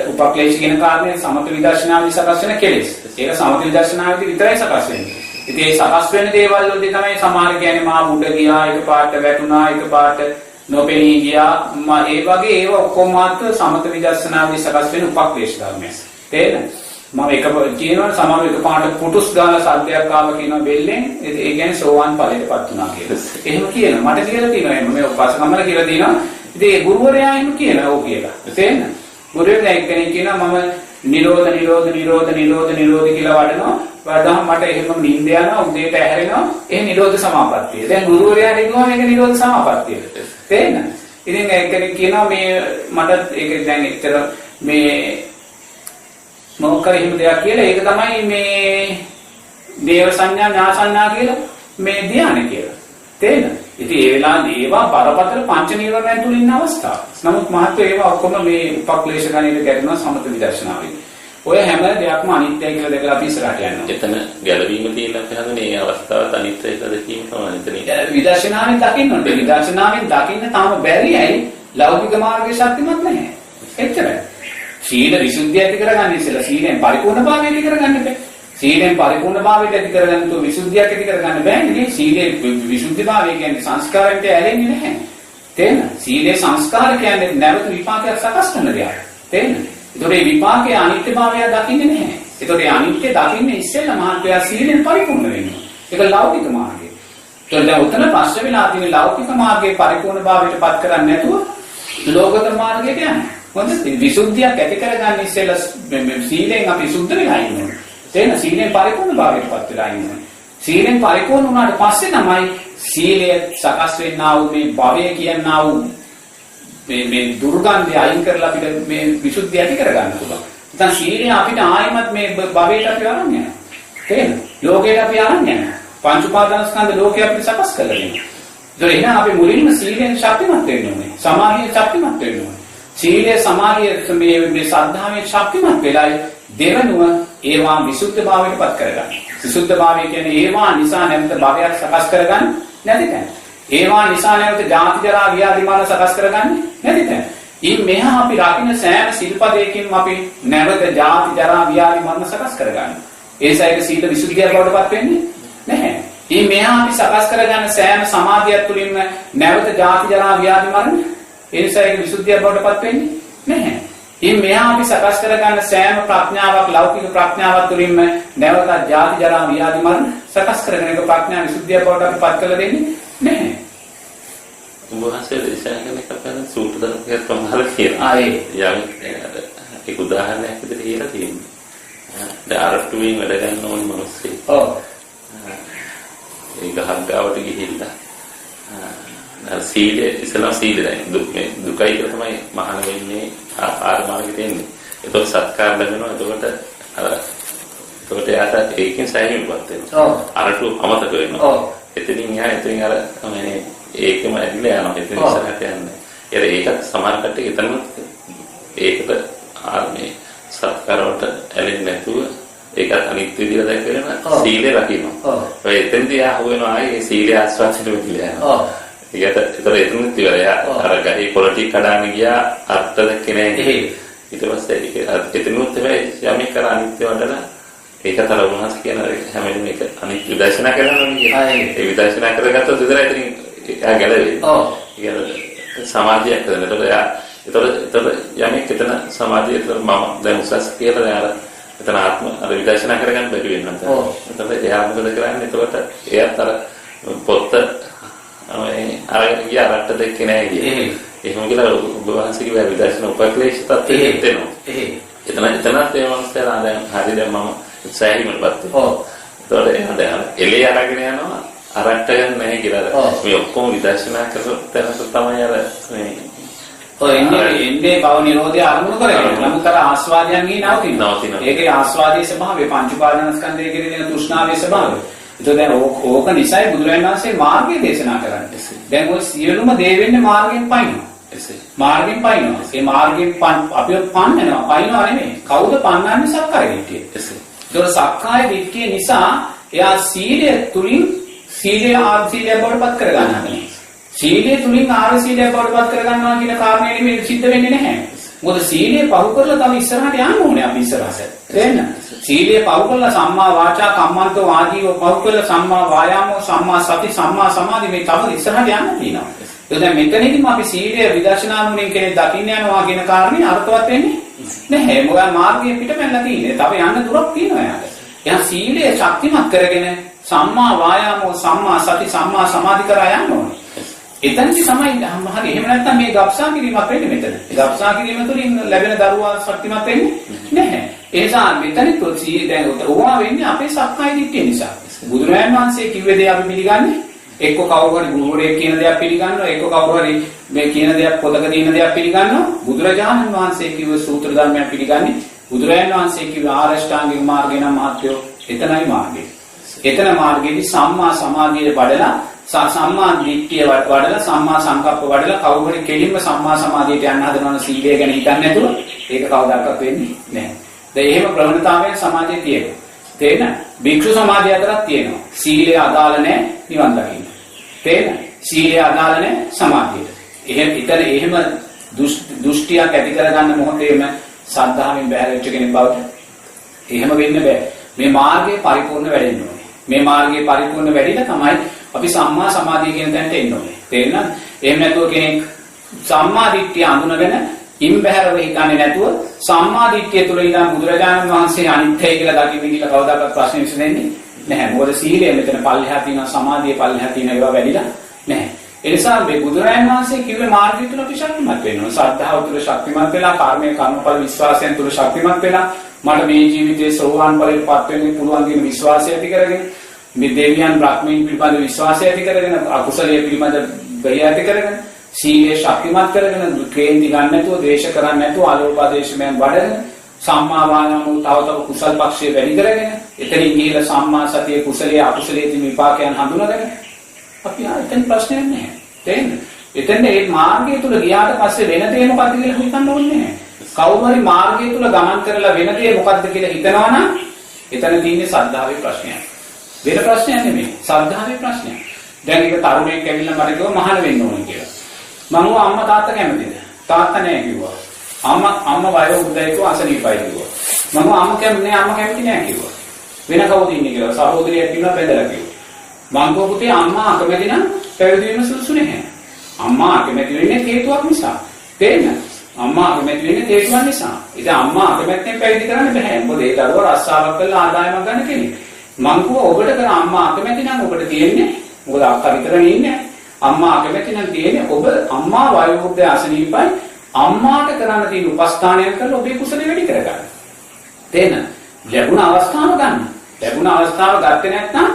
උපක්ලේශ කියන කාරණේ සමථ විදර්ශනාවේදී සකස් වෙන කෙලෙස්. ඒක සමථ විදර්ශනාවේදී විතරයි සකස් වෙන්නේ. ඉතින් ඒ සකස් වෙන දේවල් වලදී තමයි සමහර කියන්නේ මා මුඩ ගියා එකපාරට වැටුණා එකපාරට නොපෙනී ගියා ඒ වගේ ඒවා ඔක්කොම මාත් සමත විදර්ශනාවේ සකස් වෙන උපක්ලේශ ධර්මයන්. තේරෙනවද? මම එක කියනවා සමහර එක පාට පුටුස් ගාලා සද්දයක් ආව කියනවා බෙල්ලෙන් ඒ කියන්නේ සෝවාන් ඵලයටපත් වුණා කියලා. එහෙම කියනවා. මට කියලා තියෙනවා එහෙම මේ උපාසකම්මල කියලා තියෙනවා. ඉතින් ඒ ගුරුවරයා එහෙම කියනවා ඕක කියලා. තේරෙනවද? ගුරුවරයා එක්කෙනෙක් කියනවා මම නිරෝධ කියලා වඩනවා. වඩාම මට එහෙම නිින්ද යනවා උදේට ඇහැරෙනවා. ඒ නිරෝධ සමාපත්තිය. දැන් ගුරුවරයා කියනවා මේක නිරෝධ සමාපත්තිය. තේරෙනවද? ඉතින් එක්කෙනෙක් කියනවා මේ මට ඒක දැන් එච්චර මේ මොකක්ද එහෙම දෙයක් කියලා ඒක තමයි මේ දේව සංඥා ඥා සංඥා කියලා මේ ධ්‍යාන කියලා. තේරෙනවද? ඉතින් ඒ වෙලාවේ ඒවා බරපතල පංච නීවරණයන් තුල ඉන්න අවස්ථා. නමුත් මහත්වෝ ඒවා ඔක්කොම මේ උපක්ලේශ ගණනට ගැටෙනවා සමත විදර්ශනාවෙන්. ඔය හැම දෙයක්ම අනිත්‍යයි කියලා දැකලා අපි ඉස්සරහට යනවා. එතන ගැළවීම තියෙන අපි හඳුනේ මේ අවස්ථාවත් අනිත්‍යයි කියලා දැකීම තමයි එතන. විදර්ශනාවෙන් දකින්න ඕනේ. විදර්ශනාවෙන් දකින්න තාම බැරි ඇයි? ලෞකික මාර්ගයේ ශක්තිමත් නැහැ. එච්චරයි. සීල විසුද්ධිය ඇති කරගන්න ඉස්සෙල්ලා සීලෙන් පරිපූර්ණභාවය ඇති කරගන්න බෑ. සීලෙන් පරිපූර්ණභාවයට ඇති කරගන්න તો විසුද්ධියක් ඇති කරගන්න බෑනේ. සීලේ විසුද්ධිභාවය කියන්නේ සංස්කාරයට ඇලෙන්නේ නැහැ. තේරෙනවද? සීලේ සංස්කාර කියන්නේ නැවත විපාකයක් සකස් කරන දෙයක්. තේරෙනවද? ඒතොරේ විපාකයේ අනිත්‍යභාවය දකින්නේ නැහැ. ඒතොරේ අනිත්‍ය දකින්නේ ඉස්සෙල්ලා මහත්යා සීලෙන් පරිපූර්ණ වෙනවා. ඒක ලෞකික මාර්ගය. ඒතොර දැන් උතන ප්‍රශ්න වෙලා තියෙන ලෞකික මාර්ගයේ පරිපූර්ණභාවයට පත් කරන්නේ නැතුව ලෝකෝත්තර මාර්ගයට යන්නේ. මොකද විසුද්ධියක් ඇති කරගන්න ඉස්සෙල්ලා සීලෙන් අපි සුද්ධ වෙලා ඉන්නවා. තේන සීලෙන් පරිපූර්ණ භාවයට පත් වෙලා ඉන්නවා. සීලෙන් පරිපූර්ණ වුණාට පස්සේ තමයි සීලය සකස් වෙන්නා වූ මේ භවය කියනා වූ මේ දුර්ගන්ධය අයින් කරලා අපිට මේ විසුද්ධිය ඇති කරගන්න පුළුවන්. නැත්නම් සීලය අපිට ආයිමත් මේ භවයට අපි අරන් යනවා. තේන ලෝකයට අපි අරන් යනවා. පංච උපාදානස්කන්ධ ලෝකය අපිට සකස් කරලා දෙනවා. ඒතර එහෙනම් අපි මුලින්ම සීලෙන් ශක්තිමත් වෙන්න ඕනේ. සමාධියෙන් ශක්තිමත් වෙන්න ඕනේ. සීලය සමාධිය මේ සද්ධාමයේ ශක්තිමත් වෙලයි දෙවනුව ඒවා විසුද්ධ භාවයට පත් කරගන්න. විසුද්ධ භාවය කියන්නේ ඒවා නිසා නැවත භවයක් සකස් කරගන්න නැති තැන. ඒවා නිසා නැවත ජාති ජරා ව්‍යාධි මරණ සකස් කරගන්න නැති තැන. ඊ මෙහා අපි රකින්න සෑම සිල්පදයකින්ම අපි නැවත ජාති ජරා ව්‍යාධි මරණ සකස් කරගන්න. ඒසයික සීල විසුද්ධිය බවට පත් වෙන්නේ නැහැ. ඊ මෙහා අපි සකස් කරගන්න සෑම සමාධියක් තුළින්ම නැවත ජාති ජරා ව්‍යාධි මරණ ඒසයික විසුද්ධිය බවට පත් වෙන්නේ නැහැ. ඉතින් මෙහා අපි සකස් කරගන්න සෑම ප්‍රඥාවක් ලෞකික ප්‍රඥාවක් තුළින්ම නැවත ජාති ජරා ව්‍යාධි මරණ සකස් කරගෙන ඒක ප්‍රඥා විසුද්ධිය බවට අපි පත් කළ දෙන්නේ නැහැ. උන්වහන්සේ දේශනා කරන කපන සූත්‍ර ධර්මයක් ප්‍රමාණ කියලා. ඒක උදාහරණයක් විදිහට කියලා තියෙනවා. දැන් අරටුවෙන් වැඩ ගන්න ඕන මිනිස්සු. ඔව්. ඒ ගහක් ගාවට ගිහිල්ලා සීලය ඉස්සලා සීලය දුකයි කියලා තමයි මහාන වෙන්නේ ආර්මාර්ගෙට එන්නේ. ඒතකොට සත්කාර ලැබෙනවා. එතකොට යාට ඒකෙන් සෑහීමක් වෙනවා. ඔව්. අරටු අමතක වෙනවා. ඔව්. එතනින් එතනින් අර මේ ඒකම ඇවිල්ලා යනවා. එතන ඉස්සරහට යන්නේ. ඒකට සමාන කට්ටිය එතනම ඒකට ආර්මේ සත්කාර වලට ඇලෙන්නේ නැතුව ඒක අනිත් විදිහට දැක්කම සීලය රකින්නවා. ඔව්. ඔය එතෙන්දී ආවෙනවා ආයේ සීලය ආස්වාදයට වෙලා යනවා. ඔව්. ඒකට එතනත් ඉවරයි. අර ගහේ පොලිටික් කඩාන ගියා අර්ථ දැක්කේ නැහැ. ඊට පස්සේ එතනත් තමයි යමෙක් කර අනිත්‍ය වඩලා ඒකතර වුණාස් කියන හැමෙම මේක අනිත් විදර්ශනා කරනවා කියන්නේ. ඒ විදර්ශනා කරගත්තොත් විතරයි එතනින් එයා ගැලවෙන්නේ. ඔව්. ඒක සමාධියක් කරනවා. එතකොට යමෙක් එතන සමාධිය මම දැන් උසස් කියලා යාර එතන ආත්ම අර විදර්ශනා කරගන්න බැරි වෙනවා. ඔව්. එතකොට එයා මොකද කරන්නේ? එතකොට එයාත් අර පොත් අරගෙන ගියා රට දෙකේ නැහැ ගියේ. එහෙම කියලා ඔබ වහන්සේ කිව්වා විදර්ශනා උපක්ලේශ තත්ත්වෙට එනවා. එතනත් ඒ වන්සලා දැන් හරි දැන් මම උත්සාහීමකට ඔව්. ඒතකොට එහෙනම් එළිය අරගෙන යනවා අරට ගන්න නැහැ කියලා. මේ ඔක්කොම විදර්ශනා කරලා තමයි අර මේ ඔය එන්නේ භව නිරෝධය අරමුණු කරගෙන නමුත් අර ආස්වාදයන් ගියේ නවතිනවා. ඒකේ ආස්වාදයේ ස්වභාවය පංච උපාදානස්කන්ධයේ කියන තෘෂ්ණාවේ ස්වභාවය. ඒක දැන් ඕක නිසයි බුදුරජාණන් වහන්සේ මාර්ගය දේශනා කරන්නේ. දැන් ඔය සියලුම දේ වෙන්නේ මාර්ගයෙන් පයින්නවා. මාර්ගයෙන් පයින්නවා. ඒ මාර්ගයෙන් අපිව පන්නනවා. පයින්නවා නෙමෙයි. කවුද පන්නන්නේ? සක්කාය දිට්ඨිය. ඒක සක්කාය දිට්ඨිය නිසා එයා සීලය තුලින් සීලය ආර්සීලය බවටපත් කරගන්නවා. සීලය තුලින් ආර්සීලය බවටපත් කරගන්නවා කියන කාරණේ නෙමෙයි සිද්ධ වෙන්නේ නැහැ. මොකද සීලය පහු කරලා තව ඉස්සරහට යන්න ඕනේ අපි ඉස්සරහට. තේරෙනවද? සීලය පහු කරලා සම්මා වාචා කම්මන්තෝ ආදීව පහු කරලා සම්මා වායාමෝ සම්මා සති සම්මා සමාධි මේ තව ඉස්සරහට යන්න තියෙනවා. ඒ දැන් මෙතනදීම අපි සීලය විදර්ශනා නුවණින් කෙනෙක් දකින්න යනවා කියන කාරණේ අර්ථවත් වෙන්නේ නැහැ මොකද මාර්ගයේ පිටපැනලා තියෙන්නේ. තව යන්න දුරක් තියෙනවා යාට. එයා සීලය ශක්තිමත් කරගෙන සම්මා වායාමෝ සම්මා සති සම්මා සමාධි කරා යන්න ඕනේ. එතනදි තමයි හරි එහෙම නැත්නම් මේ ගබ්සා කිරීමක් වෙන්නේ මෙතන. ඒ ගබ්සා කිරීම තුළින් ලැබෙන දරුවා ශක්තිමත් වෙන්නේ නැහැ. ඒ නිසා මෙතනත් දැන් උවා වෙන්නේ අපේ සක්කාය දිට්ඨිය නිසා. බුදුරජාණන් වහන්සේ කිව්වේ දේ අපි පිළිගන්නේ එක්ක කවුරු හරි ගුරුවරයෙක් කියන දේක් පිළිගන්නවා එක්ක කවුරු හරි මේ කියන දේක් පොතක තියෙන දේක් පිළිගන්නවා. බුදුරජාණන් වහන්සේ කිව්ව සූත්‍ර ධර්මයක් පිළිගන්නේ බුදුරජාණන් වහන්සේ කිව්ව ආරෂ්ඨාංගික මාර්ගය නම් මහත්යෝ එතනයි මාර්ගය. එතන මාර්ගයේදී සම්මා සමාධිය වඩලා සම්මා දිට්ඨිය වඩලා සම්මා සංකප්ප වඩලා කවුරු හරි කෙලින්ම සම්මා සමාධියට යන්න හදනවන සීලය ගැන හිතන්නේ නැතුව ඒක කවදාකවත් වෙන්නේ නැහැ. දැන් එහෙම ප්‍රවණතාවයෙන් සමාධිය තියෙනවා. තේන භික්ෂු සමාධිය අතරක් තියෙනවා. සීලය අදාළ නැහැ නිවන් දකින්න. තේන සීලය අදාළ නැහැ සමාධියට. එහෙම දෘෂ්ටියක් ඇති කරගන්න මොහොතේම සද්ධාවෙන් බැහැර වෙච්ච කෙනෙක් බවට එහෙම වෙන්න බෑ. මේ මාර්ගය පරිපූර්ණ වැඩෙන්න ඕනේ. මේ මාර්ගය පරිපූර්ණ වැඩිලා තමයි අපි සම්මා සමාධිය කියන තැනට එන්න ඕනේ. තේරෙනවද? එහෙම නැතුව කෙනෙක් සම්මා දිට්ඨිය අඳුනගෙන ඉන් බැහැරව හිතන්නේ නැතුව සම්මා දිට්ඨිය තුළ ඉඳන් බුදුරජාණන් වහන්සේ අනිත්‍යයි කියලා දකින්න කියලා කවදාකවත් ප්‍රශ්න විසඳෙන්නේ නැහැ. මොකද සීලය මෙතන පල්ලෙහා තියෙනවා සමාධිය පල්ලෙහා තියෙනවා ඒවා වැඩිලා නැහැ. ඒ නිසා මේ බුදුරජාණන් වහන්සේ කිව්වේ මාර්ගය තුළ අපි ශක්තිමත් වෙන්න ඕන. ශ්‍රද්ධාව තුළ ශක්තිමත් වෙලා කර්මය කර්මඵල විශ්වාසයෙන් තුළ ශක්තිමත් වෙලා මට මේ ජීවිතයේ සෝවාන් ඵලයටපත් වෙන්න පුළුවන් කියන විශ්වාසය ඇති කරගෙන මේ දෙවියන් බ්‍රහ්මීන් පිළිබඳ විශ්වාසය ඇති කරගෙන අකුසලයේ පිළිබඳ බය ඇති කරගෙන සීලය ශක්තිමත් කරගෙන ක්‍රේන්ති ගන්න නැතුව දේශ කරන්නේ නැතුව ආලෝපාදේශයෙන් වඩගෙන සම්මා වායාමෝ තව තව කුසල් පක්ෂයේ වැඩි කරගෙන එතනින් ගිහිලා සම්මා සතිය කුසලයේ අකුසලයේ තියෙන විපාකයන් හඳුනාගෙන අපි එතන ප්‍රශ්නයක් නැහැ. තේරෙනවද? එතන මේ මාර්ගය තුල ගියාට පස්සේ වෙන දේ මොකක්ද කියලා හිතන්න ඕනේ නැහැ. කවුරු හරි මාර්ගය තුල ගමන් කරලා වෙන දේ මොකක්ද කියලා හිතනවා නම් එතන තියෙන්නේ ශ්‍රද්ධාවේ ප්‍රශ්නයක්. වෙන ප්‍රශ්නයක් නෙමෙයි. ශ්‍රද්ධාවේ ප්‍රශ්නයක්. දැන් එක තරුණයෙක් ඇවිල්ලා මට කිව්වා මහාන වෙන්න ඕනේ කියලා. මම අම්මා තාත්තා කැමතිද? තාත්තා නෑ කිව්වා. අම්මා වයෝ උදේට අසනීපයි කිව්වා. මම අම්මා කැමති නෑ කිව්වා. වෙන කවුද ඉන්නේ කියලා සහෝදරියක් ඉන්නවා බෙදලා කිව්වා. මං පුතේ අම්මා අකමැති නම් පැවිදි වෙන්න සුදුසු නැහැ. අම්මා අකමැති වෙන්නේ හේතුවක් නිසා. තේරෙනවද? අම්මා අකමැති වෙන්නේ හේතුවක් නිසා. ඉතින් අම්මා අකමැත්තෙන් පැවිදි කරන්න බෑ. මොකද ඒ දරුවා රස්සාවක් කරලා ආදායමක් ගන්න කෙනෙක්. මං කිව්වා ඔබට කර අම්මා අකමැති නම් ඔබට තියෙන්නේ මොකද අක්කා විතරනේ ඉන්නේ. අම්මා අකමැති නම් තියෙන්නේ ඔබ අම්මා වයෝවෘද්ධ අසනීපයි අම්මාට කරන්න තියෙන උපස්ථානයක් කරලා ඔබේ කුසලෙ වැඩි කරගන්න. තේරෙනවද? ලැබුණ අවස්ථාව ගන්න. ලැබුණ අවස්ථාව ගත්තේ නැත්නම්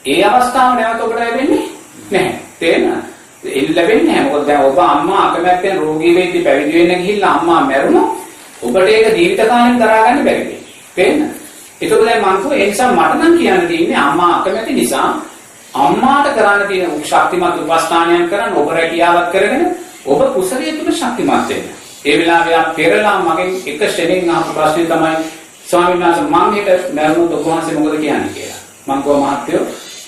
ඒ අවස්ථාව නැවත ඔබට ලැබෙන්නේ නැහැ. තේරෙනවද? එන්න ලැබෙන්නේ නැහැ. මොකද දැන් ඔබ අම්මා අකමැත්තෙන් රෝගී වෙද්දි පැවිදි වෙන්න ගිහිල්ලා අම්මා මැරුණොත් ඔබට ඒක ජීවිත කාලෙම දරා ගන්න බැරි වෙයි. තේරෙනවද? ඒකෝ දැන් මං කිව්වා ඒ නිසා මට නම් කියන්න තියෙන්නේ අම්මා අකමැති නිසා අම්මාට කරන්න තියෙන ශක්තිමත් උපස්ථානයක් කරන් ඔබ රැකියාවක් කරගෙන ඔබ කුසලයේ තුල ශක්තිමත් වෙන්න. ඒ වෙලාවේ ආ පෙරලා මගෙන් එක ශ්‍රේණියෙන් අහපු ප්‍රශ්නේ තමයි ස්වාමීන් වහන්සේ මං හිත මරුණොත් ඔබ වහන්සේ මොකද කියන්නේ කියලා. මං කිව්වා මහත්තයෝ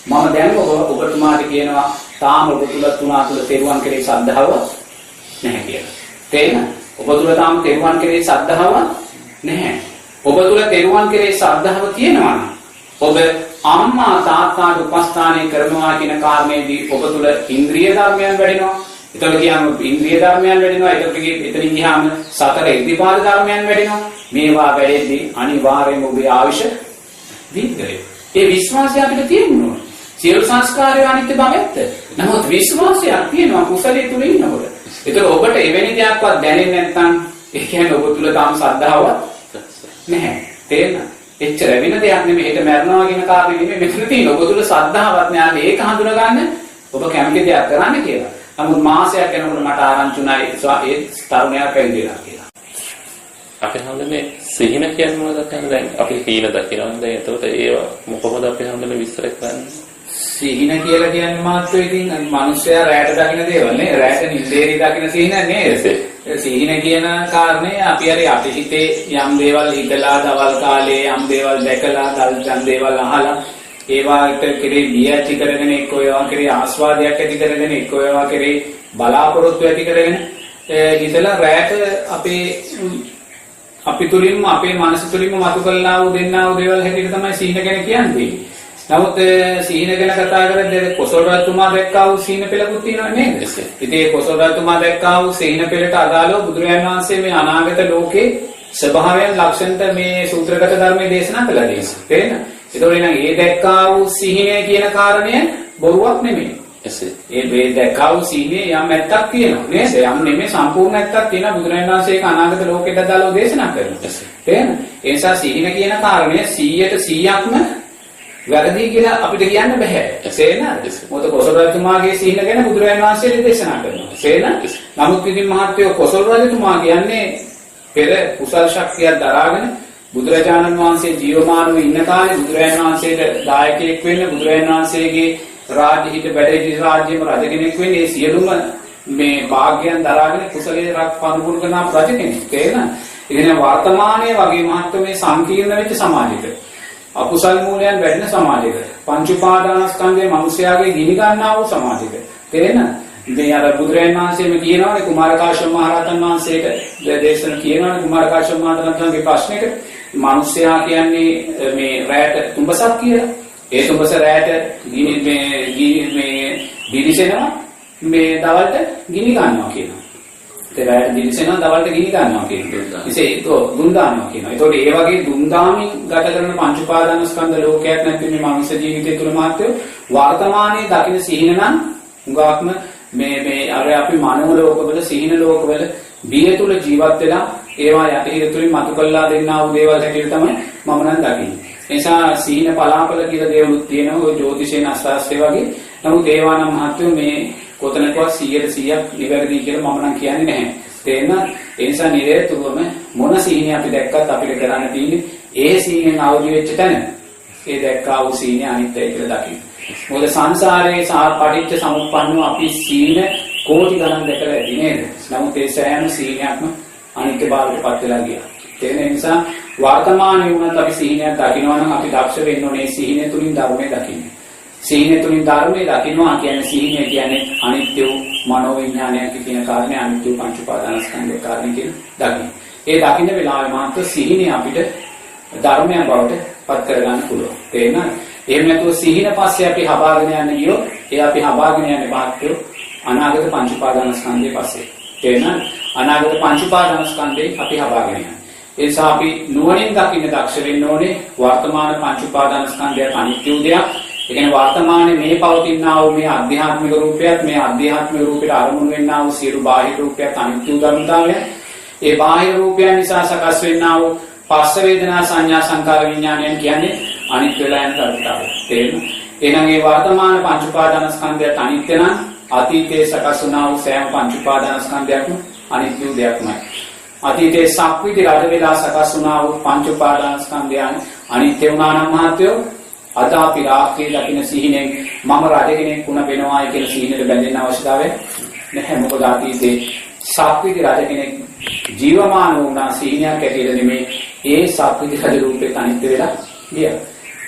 මම දැන් ඔබතුමාට කියනවා තාම ඔබ තුල තුනා තුල තෙරුවන් කෙරෙහි ශ්‍රද්ධාව නැහැ කියලා. තේරෙනවද? ඔබ තුල තාම තෙරුවන් කෙරෙහි ශ්‍රද්ධාව නැහැ. ඔබ තුල තෙරුවන් කෙරෙහි ශ්‍රද්ධාව තියෙනවා නම් ඔබ අම්මා තාත්තාට උපස්ථානය කරනවා කියන කාරණේදී ඔබ තුල ඉන්ද්‍රිය ධර්මයන් වැඩෙනවා. ඒතකොට කියන්නේ ඉන්ද්‍රිය ධර්මයන් වැඩෙනවා. එතනින් ගියාම සතර ඉද්ධිපාද ධර්මයන් වැඩෙනවා. මේවා වැඩෙද්දී අනිවාර්යයෙන්ම ඔබේ ආයුෂ දීර්ඝයි. ඒ විශ්වාසය අපිට තියෙන්න ඕනේ. සියලු සංස්කාරය අනිත්‍ය බව ඇත්ත. නමුත් විශ්වාසයක් තියෙනවා කුසලයේ තුල ඉන්නකොට. ඒතකොට ඔබට එවැනි දෙයක්වත් දැනෙන්නේ නැත්නම් ඒ කියන්නේ ඔබ තුල තාම ශ්‍රද්ධාව නැහැ. තේරෙනවද? එච්චර වෙන දෙයක් නෙමෙයි. හිත මරනවා කියන කාරණේ නෙමෙයි මෙතන තියෙන. ඔබ තුල ශ්‍රද්ධාවක් නැහැ. ඒක හඳුනා ගන්න ඔබ කැමති දෙයක් කරන්න කියලා. නමුත් මාසයක් යනකොට මට ආරංචි වුණා ඒ තරුණයා පැවිදි වෙනවා කියලා. අපි හඳුනේ සිහින කියන්නේ මොනවද කියන්නේ? දැන් අපි හීන දකිනවා. දැන් එතකොට ඒව කොහොමද අපි හඳුනේ විස්තර කරන්නේ? සිහින කියලා කියන්නේ මාත්‍රේ ඉතින් මිනිස්සයා රැයට දකින්න දේවල් නේ. රැයට නිදේරි දකින්න සිහින නේද? සිහින කියන කාරණේ අපි හරි අපිහිතේ යම් දේවල් හිතලා දවල් කාලේ යම් දේවල් දැකලා දල්ජන් දේවල් අහලා ඒවාට කෙරේ බිය ඇති කරගෙන එක්ක ඒවා කෙරේ ආස්වාදයක් ඇති කරගෙන එක්ක ඒවා කෙරේ බලාපොරොත්තු ඇති කරගෙන හිතලා රැයට අපි තුලින්ම අපේ මනස තුලින්ම මතු කළා වූ දෙන්නා වූ දේවල් හැටියට තමයි සිහින ගැන කියන්නේ. නමුත් සීන ගැන කතා කරද්දී කොසල් රජතුමා දැක්කා වූ සීන පෙළකුත් තියෙනවා නේද? ඉතින් ඒ කොසල් රජතුමා දැක්කා වූ සීන පෙළට අදාළව බුදුරජාණන් වහන්සේ මේ අනාගත ලෝකේ ස්වභාවයෙන් ලක්ෂණට මේ සූත්‍රගත ධර්මයේ දේශනා කළා දෙනවා. තේරෙනවද? ඒතකොට නම් ඒ දැක්කා වූ සිහිනය කියන කාරණය බොරුවක් නෙමෙයි. ඒ දැක්කා වූ සිහිනය යම් ඇත්තක් කියනවා නේද? යම් නෙමෙයි සම්පූර්ණ ඇත්තක් කියන බුදුරජාණන් වහන්සේ ඒක අනාගත ලෝකෙට අදාළව දේශනා කරනවා. තේරෙනවද? ඒ නිසා සිහින කියන කාරණය 100%ක්ම වැරදි කියලා අපිට කියන්න බෑ. තේරෙනවද? මොකද කොසල් රජතුමාගේ සිහින ගැන බුදුරජාණන් වහන්සේ දේශනා කරනවා. තේරෙනවද? නමුත් ඉතින් මහත්වෝ කොසල් රජතුමා කියන්නේ පෙර කුසල් ශක්තියක් දරාගෙන බුදුරජාණන් වහන්සේ ජීවමානව ඉන්න කාලේ බුදුරජාණන් වහන්සේට දායකයෙක් වෙන්න බුදුරජාණන් වහන්සේගේ රාජ්‍යෙහිට වැඩි රාජ්‍යෙම රජ කෙනෙක් වෙන්න ඒ සියලුම මේ වාග්යයන් දරාගෙන කුසලයේ රක් පනුපුරු කරන රජ කෙනෙක්. තේරෙනවද? ඉතින් වර්තමානයේ වගේ මහත්වෝ මේ සංකීර්ණ වෙච්ච සමාජයක අකුසල් මූලයන් වැඩින සමාජයක පංච උපාදානස්කන්ධයේ මිනිස්යාගේ ගිනි ගන්නා වූ සමාජයක. තේරෙනවද? ඉතින් අර බුදුරජාණන් වහන්සේම කියනවානේ කුමාර කාශ්‍යප මහ රහතන් වහන්සේට දේශන කියනවානේ කුමාර කාශ්‍යප මහ රහතන් වහන්සේගේ ප්‍රශ්නෙට මිනිස්යා කියන්නේ මේ රැයට තුඹසක් කියලා. ඒ තුඹස රැයට මේ දිලිසෙනවා මේ දවල්ට ගිනි ගන්නවා කියනවා. ඒ රැයට දිලිසෙනවා දවල්ට ගිනි ගන්නවා කියනවා. ඒක දුන් දානවා කියනවා. ඒතකොට ඒ වගේ දුන් දාමින් ගත කරන පංච උපාදානස්කන්ධ ලෝකයක් නැති මේ මනුෂ්‍ය ජීවිතය තුළ මාත්‍ය වර්තමානයේ දකින්න සිහින නම් උගාත්ම මේ අර අපි මානව ලෝකවල සිහින ලෝකවල බිය තුල ජීවත් වෙලා ඒවා යටිහිර තුලින් මතු කළා දෙන්නා වූ දේවල් හැටියට තමයි මම නම් දකින්නේ. ඒ නිසා සිහින පලාපල කියලා දේවලුත් තියෙනවා ඔය ජ්‍යොතිෂයෙන් අස්වාස්සේ වගේ. නමුත් ඒවා නම් මහත්වෝ මේ කොතනකවත් 100% නිවැරදි කියලා මම නම් කියන්නේ නැහැ. තේරෙනවද? ඒ නිසා නිරේතුරුවම මොන සිහිනය අපි දැක්කත් අපිට කරන්න තියෙන්නේ ඒ සිහිනෙන් අවදි වෙච්ච තැන ඒ දැක්කා වූ සිහිනය අනිත්‍යයි කියලා දකින්න. මොකද සංසාරයේ පටිච්ච සමුප්පන්නව අපි සීන කෝටි ගණන් දැකලා ඇති නේද? නමුත් ඒ සෑම සීනයක්ම අනිත්‍යභාවයට පත් වෙලා ගියා. ඒ නිසා වර්තමානයේ වුණත් අපි සීනයක් දකිනවා නම් අපි දක්ෂ වෙන්න ඕනේ සීනය තුලින් ධර්මය දකින්න. සීනය තුලින් ධර්මය දකින්නවා කියන්නේ සීනය කියන්නේ අනිත්‍ය මනෝවිඥානයක් කියන කාරණේ අනිත්‍ය පංච උපාදානස්කන්ධේ කාරණේ කියන දකින්න. ඒ දකින්න වෙලාවේ මාත්‍ර සීනය අපිට ධර්මය බවට පත් කරගන්න පුළුවන්. තේරෙනවද? එහෙම නැතුව සිහින පස්සේ අපි හබාගෙන යන්න ගියොත් ඒ අපි හබාගෙන යන්නේ මාත්‍රෝ අනාගත පංච උපාදානස්කන්ධයේ පස්සේ. තේරෙනවද? අනාගත පංච උපාදානස්කන්ධේ අපි හබාගෙන යනවා. ඒ නිසා අපි නුවණින් දකින්න දක්ෂ වෙන්න ඕනේ වර්තමාන පංච උපාදානස්කන්ධය අනිත්‍ය උදයක්. ඒ කියන්නේ වර්තමානයේ මේ පවතිනා වූ මේ අධ්‍යාත්මික රූපයත් මේ අධ්‍යාත්මික රූපයට අරමුණු වෙන්නා වූ සියලු බාහිර රූපයත් අනිත්‍ය ධර්මතාවය. ඒ බාහිර රූපයන් නිසා සකස් වෙන්නා වූ පස්ස වේදනා සංඥා සංකාර විඥානයන් කියන්නේ අනිත්‍ය වෙලා යන ධර්මතාවය. තේරෙනවද? එහෙනම් මේ වර්තමාන පංච උපාදානස්කන්ධයත් අනිත්‍ය නම් අතීතයේ සකස් වුණා වූ සෑම පංච උපාදානස්කන්ධයක්ම අනිත්‍ය දෙයක්මයි. අතීතයේ සක්විති රජ වේලා සකස් වුණා වූ පංච උපාදානස්කන්ධයන් අනිත්‍ය වුණා නම් මහත්වෝ අද අපි රාත්‍රියේ දකින්න සිහිනෙන් මම රජ කෙනෙක් වුණ වෙනවායි කියන සිහිනෙට බැඳෙන්න අවශ්‍යතාවය නැහැ. මොකද අතීතයේ සක්විති රජ කෙනෙක් ජීවමාන වුණා සිහිනයක් ඇටියෙද නෙමේ ඒ සක්විති රජ රූපේ අනිත්‍ය වෙලා ගියා.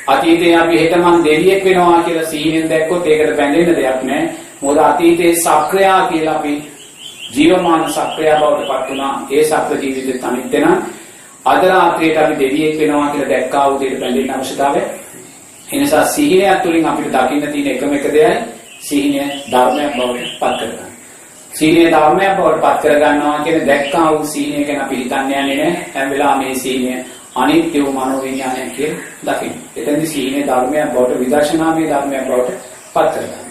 අතීතයේ අපි හෙට මං දෙවියෙක් වෙනවා කියලා සිහිනෙන් දැක්කොත් ඒකට බැඳෙන්න දෙයක් නැහැ. මොකද අතීතයේ සක්‍රියා කියලා අපි ජීවමාන සක්‍රියා බවට පත් වුණා. ඒ සක්‍ර ජීවිතේ අනිත්‍ය නම් අද රාත්‍රියට අපි දෙවියෙක් වෙනවා කියලා දැක්කා වූ දෙයට බැඳෙන්න අවශ්‍යතාවය. ඒ නිසා සිහිනයක් තුළින් අපිට දකින්න තියෙන එකම එක දෙයයි සිහිනය ධර්මයක් බවට පත් කරගන්න. සිහිනය ධර්මයක් බවට පත් කරගන්නවා කියන්නේ දැක්කා වූ සිහිනය ගැන අපි හිතන්නේ නැහැ. හැම වෙලාවෙම මේ සිහිනය අනිත්‍ය වූ මනෝවිඥානය කියලා දකින්න. එතෙන්දී සිහිනය ධර්මයක් බවට විදර්ශනාමය ධර්මයක් බවට පත් කරගන්න.